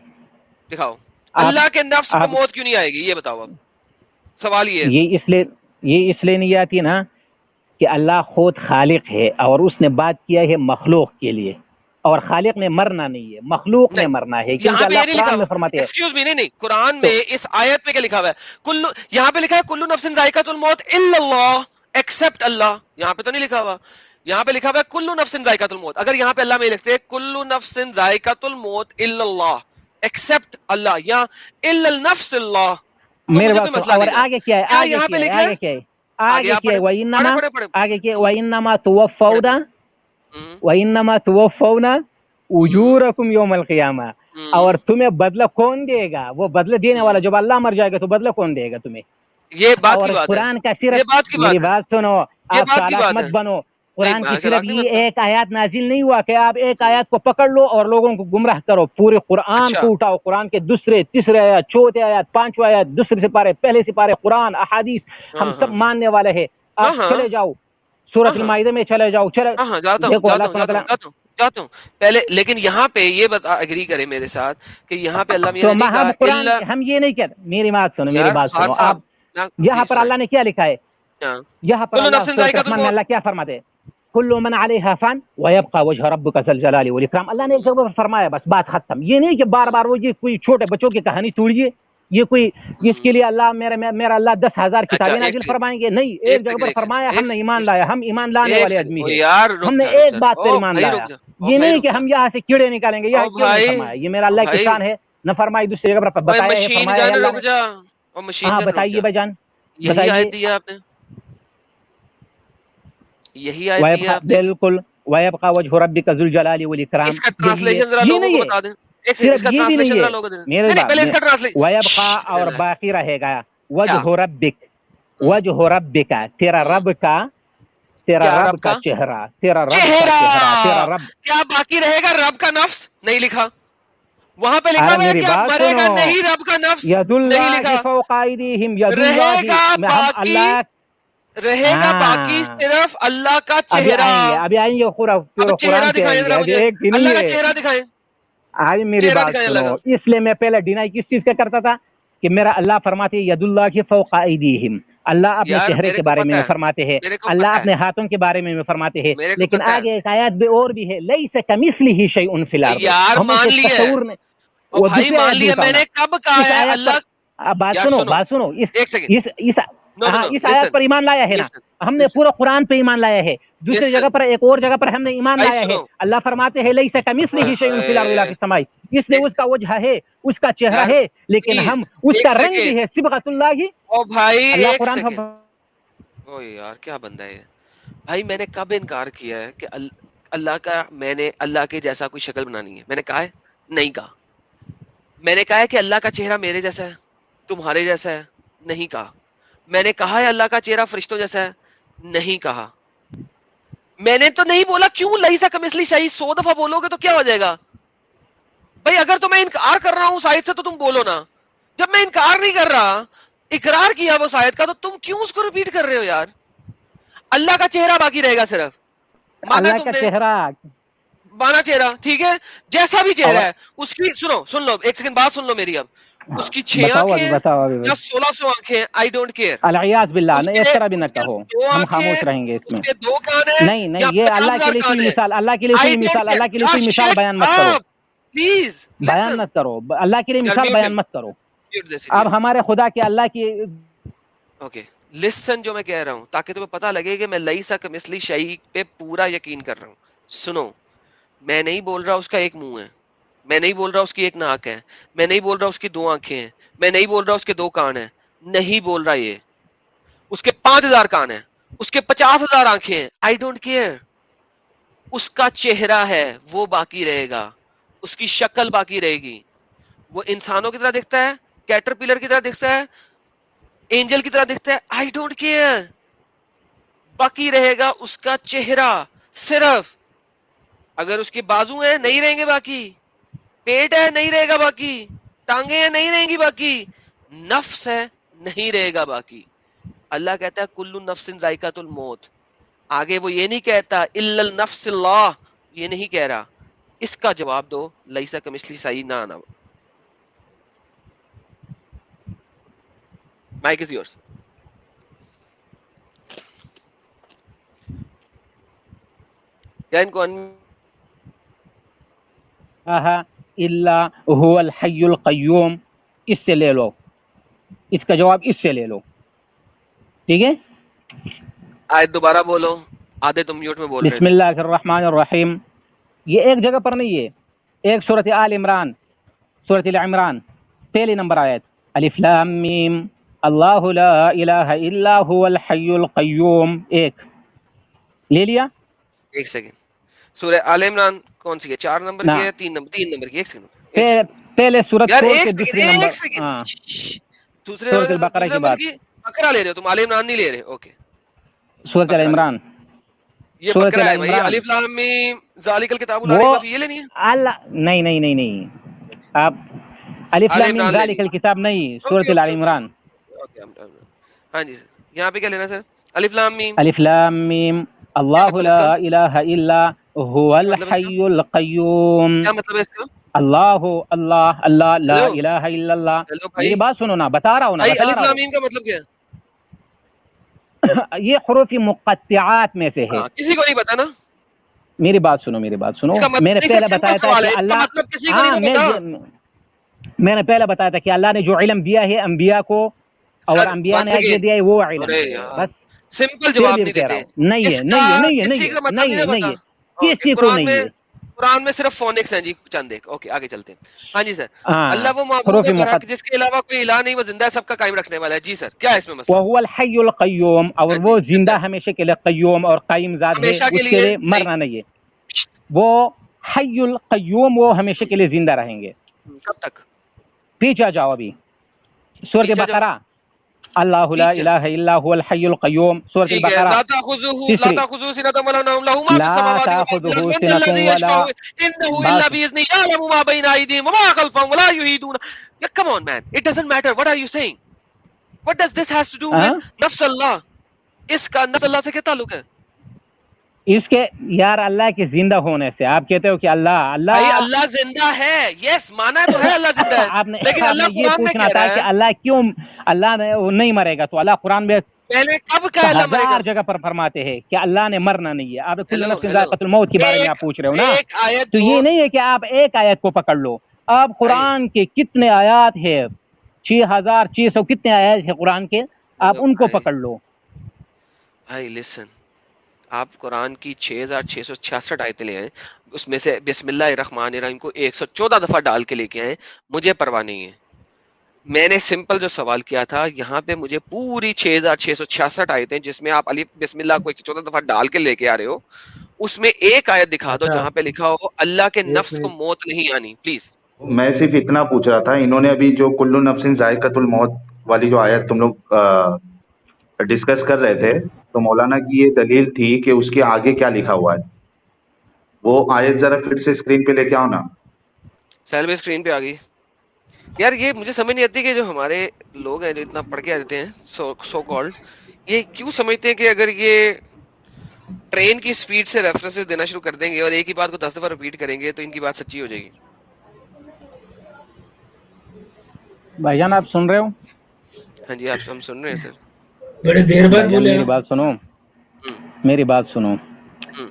دکھاؤ آپ اللہ کے نفس کو آپ موت کیوں نہیں آئے گی، یہ بتاؤ اب سوال یہ ہے۔ یہ اس لیے نہیں آتی نا کہ اللہ خود خالق ہے اور اس نے بات کیا ہے مخلوق کے لیے، اور خالق نے مرنا نہیں ہے، مخلوق نے نہیں مرنا ہے، کیونکہ یہاں پہ یہ اللہ نہیں لکھا قرآن ہوا، میں فرماتے ہیں ایکسکیوز می، نہیں قرآن تو میں اس آیت پہ کیا لکھا ہوا ہے؟ کلو، یہاں پہ لکھا ہے کلو نفس ذائقۃ الموت الا اللہ، ایکسپٹ اللہ، یہاں پہ تو نہیں لکھا ہوا، یہاں پہ لکھا ہوا ہے کلو نفس ذائقۃ الموت۔ اگر یہاں پہ اللہ میں لکھتے کلو نفس ذائقۃ الموت الا اللہ ایکسپٹ اللہ یا الا النفس اللہ، تو میرے مجھے بات کوئی سنو، مسئلہ اور نہیں تھا۔ آگے کیا ہے، کیا آگے یہاں پہ کیا ہے، لکھا ہے؟ آگے کیا ہے، آگے آگے آپ کیا ہے، پڑھیں، پڑھیں پڑھیں پڑھیں آگے کیا ہے، وَإِنَّمَا ہوں، وَإِنَّمَا تُوَفَّوْنَ ہوں، أُجُورَكُمْ يَوْمَ الْقِيَامَةِ، ہوں، اور تمہیں بدلہ کون دے گا؟ وہ بدلہ دینے والا، ہوں۔ جب اللہ مر جائے گا تو بدلہ کون دے گا تمہیں؟ یہ بات اور کی بات ہے، قرآن کا یہ صرف، بات کی میری بات ہے، بات سنو، یہ آپ بات کی چالاک بات مت ہے۔ بنو، نہیں قرآن کی میں صرف چلاک نہیں یہ بنتا۔ ایک آیات نازل نہیں ہوا کہ آپ ایک آیات کو پکڑ لو اور لوگوں کو گمراہ کرو، پورے قرآن اچھا کو اٹھاؤ، قرآن کے دوسرے تیسرے آیات، چوتھے آیات، پانچویں آیات، دوسرے سپارے، پہلے سپارے، قرآن، احادیث، ہم ہاں سب ہاں ماننے والے ہیں۔ ہاں آپ ہاں چلے جاؤ ہاں سورۃ ہاں المائدہ میں، چلے جاؤ، ہاں ہاں جاتا ہوں دیکھو اللہ جاتا ہوں سبحانہ جاتا ہوں وتعالیٰ، جاتا ہوں جاتا ہوں پہلے، لیکن یہاں پہ یہ بتا اگری کرے میرے ساتھ کہ یہاں پہ اللہ میاں تو نے نہیں کہا ہم قرآن، اللہ، ہم یہ نہیں کہتے، میری بات سنو، میری یار بات خان سنو آپ، صاحب یہاں جی پر سنائیں۔ اللہ نے کیا لکھا ہے؟ ہاں یہاں پر کل اللہ نفس سورۃ ذائقۃ الرحمن میں الموت، اللہ کیا فرماتے ہیں؟ کل من علیہا فان ویبقى وجہ ربک ذو الجلال والاکرام، اللہ نے ایک جگہ پر فرمایا، بس بات ختم۔ یہ نہیں کہ بار بار وہ یہ کوئی چھوٹے بچوں کی کہانی توڑیے، یہ کوئی اس کے لیے اللہ میرا اللہ 10,000 اچھا کتابیں ایک نازل سیکنڈ فرمائیں گے، نہیں، ایک ایک جگہ سیکنڈ پر ایک سیکنڈ فرمایا ایک ہم نے سیکنڈ ایمان لایا، ہم ایمان لانے ایک والے سیکنڈ آدمی او ہے، یار ہم رک نے جا رک ایک جا بات پر او ایمان بھائی لایا، رک جا او یہ بھائی نہیں کہ رک جا ہم یہاں سے کیڑے نکالیں گے، او یہاں کیوں نہیں بھائی فرمایا؟ یہ میرا او اللہ کی بھائی شان ہے، نہ فرمائی دوسری جگہ پر اوے بتایا ہے، مشین فرمایا ہے گن اللہ رک نے۔ جا، او مشین ہاں گن رک بتائیے جا، بھائی جان، یہی بتائیے۔ آیت دی ہے آپ نے، یہی آیت دی ہے آپ نے ابھی؟ بالکل، وَيَبْقَى وَجْهُ رَبِّكَ ذُو الْجَلَالِ اس وَالْإِكْرَامِ، کا یہی ہے، ٹرانسلیشن ذرا یہ لوگوں نہیں کو ہے، بتا دیں، ایک سیکنڈ اس صرف کا یہ بھی ٹرانسلیشن نہیں ذرا ہے، لوگوں کو دیں، میرے نہیں نہیں بات پہلے اس میں کا ٹرانسلیشن وَيَبْقَى اور باقی رہے گا، کیا وَجْهُ رَبِّكَ، ہوں، وَجْهُ رَبِّكَ، تیرا ہوں، رب کا، تیرا کیا رب رب کا کا چہرہ، تیرا رب کا چہرہ، چہرہ، تیرا رب، کیا باقی رہے گا رب کا نفس؟ نہیں لکھا، وہاں پہ لکھا ارے ہوا ہے میری کہ اب بات مرے سنو، گا نہیں رب کا نفس، ید نہیں اللہ لکھا، فوق ایدیہم، ید رہے اللہ، گا ہم باقی، اللہ، رہے گا باقی ہاں صرف اللہ کا ابھی چہرہ۔ ابھی آئیں گے، اب پورا چہرہ قرآن پہ دکھائیں آئیں گے، ذرا ابھی مجھے، ایک بھی اللہ نہیں کا ہے۔ چہرہ دکھائیں، آج میری چہرہ بات دکھائیں اللہ سنو، کا۔ اس لیے میں پہلے ڈینائی کس چیز کا کرتا تھا کہ میرا اللہ فرماتے ہیں ید اللہ کی فوق ایدیہم، اللہ اپنے یار چہرے میرے کے کو بارے پتا میں ہے، فرماتے ہیں، میرے کو اللہ پتا ہے، اپنے ہاتھوں کے بارے میں فرماتے ہیں، میرے کو لیکن پتا آگے ایک آیات بھی اور بھی ہے، لیس کمثلہ شیء فی ہے الارض، یار، ہم مان اسے لی ہے، تصور نہیں، اور وہ بھائی دوسری آیت مان بھی لیا، بتاؤ میں نا، نے کب کہا اس ہے آیت پر، اللہ؟ بات یار سنو، سنو بات سنو، ایک سیکنڈ، نو نو ہاں نو اس آیت لسن پر ایمان لایا ہے نا، لسن ہم نے لسن پورا قرآن پہ ایمان لایا ہے، دوسری لسن جگہ پر ایک اور جگہ پر ہم نے ایمان بھائی لایا ہے، سنو، اللہ فرماتے ہیں لیس کمثلہ ہائے شیء فی الارض ولا فی ہائے، السماء، اس لیے ایک اس کا سیکنڈ وجہ ہے، اس کا چہرہ یار ہے، لیکن پلیز، ہم اس ایک کا رنگ سیکنڈ بھی ہے، صبغۃ اللہ، او بھائی اللہ ایک قرآن سیکنڈ، او یار کیا بندہ ہے یہ؟ بھائی میں نے کب انکار کیا ہے کہ اللہ کا، میں نے اللہ کے جیسا کوئی شکل بنانی ہے؟ میں نے کہا ہے؟ نہیں کہا۔ میں نے کہا ہے کہ اللہ کا چہرہ میرے جیسا ہے، تمہارے جیسا ہے؟ نہیں کہا۔ میں نے کہا ہے اللہ کا چہرہ فرشتوں جیسا ہے؟ نہیں کہا۔ میں نے تو نہیں بولا کیوں لیسا کمثلہ شیء، 100 دفعہ بولو گے تو کیا ہو جائے گا؟ بھائی اگر تو میں انکار کر رہا ہوں اس آیت سے تو تم بولو نا، جب میں انکار نہیں کر رہا، اقرار کیا وہ آیت کا، تو تم کیوں اس کو ریپیٹ کر رہے ہو یار؟ اللہ کا چہرہ باقی رہے گا صرف، مانا اللہ تم کا نے، چہرہ، مانا چہرہ، ٹھیک ہے، جیسا بھی چہرہ اور ہے اس کی، سنو سن لو ایک سیکنڈ بات سن لو میری، اب اس کی 6 بتاؤ آنکھیں ابھی، ہیں بتاؤ ابھی یا بھائی، 1600 آنکھیں، آئی ڈونٹ کیئر، العیاذ باللہ، اس نہیں اس کے طرح بھی نہ اس کے کہو، 2 ہم آنکھیں، خاموش رہیں گے اس اس میں، کے 2 کان ہیں نہیں نہیں، یا یہ اللہ کے 50,000 لیے کوئی کان ہیں، مثال، اللہ کے لیے آئی کوئی ڈونٹ مثال، اللہ کے لیے کیئر، کوئی مثال شٹ بیان مت کرو، اپ پلیز بیان لسن، مت کرو، اللہ کے لیے یار مثال میوٹ بیان مت کرو، میوٹ دس اب ہمارے خدا کے اللہ کی، اوکے لسن، جو میں کہہ رہا ہوں تاکہ تمہیں پتہ لگے کہ میں لیسا کمثلہ شیء پہ پورا یقین کر رہا ہوں۔ سنو، میں نہیں بول رہا اس کا ایک منہ ہے، میں نہیں بول رہا اس کی ایک ناک ہے، میں نہیں بول رہا اس کی 2 آنکھیں ہیں، میں نہیں بول رہا اس کے 2 کان ہیں، نہیں بول رہا یہ، اس کے 5000 کان ہیں، اس کے 50,000 آنکھیں ہیں، آئی ڈونٹ کیئر، اس کا چہرہ ہے وہ باقی رہے گا، اس کی شکل باقی رہے گی، وہ انسانوں کی طرح دکھتا ہے، کیٹر پلر کی طرح دکھتا ہے، اینجل کی طرح دکھتا ہے, آئی ڈونٹ کیئر. باقی رہے گا اس کا چہرہ صرف. اگر اس کے بازو ہیں نہیں رہیں گے باقی, پیٹ ہے نہیں رہے گا باقی, ٹانگیں ہیں نہیں رہیں گی باقی, نفس ہے نہیں رہے گا باقی. اللہ کہتا ہے کل نفس ذائقۃ الموت. آگے وہ یہ نہیں کہتا الا النفس اللہ, یہ نہیں کہہ رہا. اس کا جواب دو لیسا کمثلی شیء نہ آنا. Mic is yours. کیا ان کو الا هو الحی القیوم, اس سے لے لو, اس کا جواب اس سے لے لو. ٹھیک ہے, آیت دوبارہ بولو, آدھے تم میوٹ میں بول رہے بسم اللہ الرحمن الرحیم. یہ ایک جگہ پر نہیں ہے, ایک سورۃ آل عمران, سورۃ العمران پہلی نمبر آیت, الف لام میم اللہ لا الہ الا هو الحی القیوم. ایک لے لیا. ایک سیکنڈ, سورہ آل عمران کون سی ہے؟ 4 نمبر کی ہے, 3 نمبر کی؟ ایک سیکنڈ, پہلے سورۃ یار چھوڑ ایک کے دوسری نمبر. سیکنڈ, ہاں, دوسرے سورۃ البقرہ کی بات, بقرہ لے رہے ہو تم, آل عمران نہیں لے رہے. اوکے, سورۃ العمران, یہ سورۃ بقرہ ہے بھائی. العمران. الف لام میم ذالک الکتاب لا ریب فیہ, یہ لینی ہے. اللہ نہیں نہیں نہیں نہیں, آپ الف لام میم ذالک الکتاب نہیں, سورۃ العمران. ہاں جی سر, یہاں پہ کیا لینا سر؟ الف لام میم, الف لام میم اللہ لا الہ الا هو الحی القیوم. کیا مطلب ہے اس کا؟ اللہ اللہ اللہ لا الہ الا اللہ. میری بات سنو نا, بتا رہا ہوں نا. الف لام میم کا مطلب کیا ہے؟ یہ حروف مقطعات میں سے ہے. کسی کو نہیں پتا نا. میری بات سنو, میری بات سنو. میں نے پہلے بتایا تھا کہ اللہ, میں نے پہلے بتایا تھا کہ اللہ نے جو علم دیا ہے انبیاء کو, اور انبیاء نے آگے دیا ہے وہ علم. بس سمپل جواب نہیں دیتے. نہیں ہے, نہیں ہے, نہیں ہے, نہیں ہے, نہیں ہے, کسی کو نہیں ہے. قرآن میں صرف فونکس ہیں جی, چند ایک. اوکے آگے چلتے ہیں. ہاں جی سر, اللہ وہ معبود ہے برحق جس کے علاوہ کوئی الہ نہیں, وہ زندہ ہے, سب کا قائم رکھنے والا ہے. جی سر, کیا ہے اس میں مسئلہ؟ وہو الحی القیوم, اور وہ زندہ ہمیشہ کے لیے قیوم اور قائم ذات ہے, اس کے لیے مرنا نہیں ہے. وہ حی القیوم, وہ ہمیشہ کے لیے زندہ رہیں گے. کب تک؟ پیچھے جاؤ ابھی, سورۃ بقرہ, اللہ لا الہ الا هو الحی القیوم, سورۃ البقرہ. لا تأخذه سنة ولا نوم, له ما في السماوات والأرض, من الذي يشفع عنده إلا بإذنه, يعلم ما بين أيديهم وما خلفهم ولا يحيطون. Come on man, it doesn't matter. What are you saying? What does this has to do with نفس اللہ؟ اس کا نفس اللہ سے کیا تعلق ہے؟ اس کے یار اللہ کے زندہ ہونے سے. آپ کہتے ہو کہ اللہ زندہ ہے. یس, مانا تو ہے اللہ زندہ ہے, لیکن اللہ یہ پوچھنا تھا کہ اللہ کیوں, اللہ نہیں مرے گا, تو اللہ قرآن میں پہلے کب کہا اللہ مرے گا؟ ہر جگہ پر فرماتے ہیں کہ اللہ نے مرنا نہیں ہے. آپ کل نفس ذائقۃ الموت کے بارے میں آپ پوچھ رہے ہو نا, تو یہ نہیں ہے کہ آپ ایک آیت کو پکڑ لو. آپ قرآن کے کتنے آیات ہے, 6600 کتنے آیات ہے قرآن کے, آپ ان کو پکڑ لو. بھائی لسن, آپ قرآن کی 6666 آیتیں لے آئیں, اس میں سے بسم اللہ الرحمن الرحیم کو 114 دفعہ ڈال کے لے کے آئیں, مجھے پرواہ نہیں ہے. میں نے سمپل جو سوال کیا تھا, یہاں پہ مجھے پوری 6666 آیتیں جس میں آپ علی بسم اللہ کو 114 دفعہ ڈال کے لے کے آ رہے ہو, اس میں ایک آیت دکھا دو جہاں پہ لکھا ہو اللہ کے نفس کو موت نہیں آنی, پلیز. میں صرف اتنا پوچھ رہا تھا, انہوں نے ابھی جو کل نفس ذائقۃ الموت والی جو آیت تم لوگ ڈسکس کر رہے تھے, تو مولانا کی یہ دلیل تھی کہ اس کے آگے کیا لکھا ہوا ہے. وہ آیت ذرا پھر سے اسکرین پہ لے کے آؤ نا. سیلوی اسکرین پہ آ گئی. یار یہ مجھے سمجھ نہیں آتی کہ جو ہمارے لوگ ہیں جو اتنا پڑھ کے آتے ہیں سو کالڈ, یہ کیوں سمجھتے ہیں کہ اگر یہ ٹرین کی سپیڈ سے ریفرنسز دینا شروع کر دیں گے اور ایک ہی بات کو 10 دفعہ ریپیٹ کریں گے تو ان کی بات سچی ہو جائے گی. بھائی جان آپ سن رہے ہو؟ ہاں جی, آپ ہم سن رہے ہیں سر. بڑے دیر بعد بولے. میری بات سنو, میری بات سنو.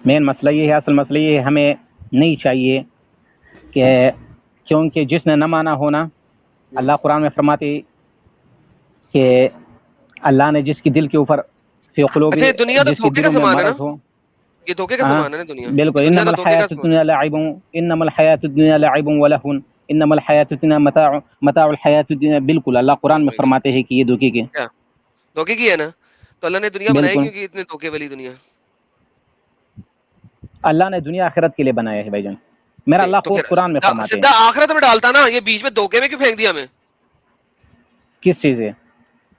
مین مسئلہ یہ ہے, اصل مسئلہ یہ ہے, ہمیں نہیں چاہیے کہ, کیونکہ جس نے نہ مانا ہونا, اللہ قرآن میں فرماتے کہ اللہ نے جس کی دل کے اوپر فی قلوب, دنیا تو دھوکے کا زمانہ ہے نا, یہ دھوکے کا زمانہ ہے دنیا. بالکل, انما الحیات الدنیا لعب, انما الحیات الدنیا لعب ولہو, انما الحیات الدنیا متاع الحیات الدنیا. بالکل اللہ قرآن میں فرماتے ہیں کہ یہ دھوکے کی ہے نا, تو اللہ نے دنیا بنائی کیوں کہ اتنے دھوکے والی دنیا؟ اللہ نے دنیا آخرت کے لیے بنایا ہے بھائی جان. میرا اللہ خود قرآن میں فرماتے ہیں. سیدھا آخرت میں ڈالتا نا, یہ بیچ میں دھوکے میں کیوں پھینک دیا ہمیں؟ کس چیز ہے؟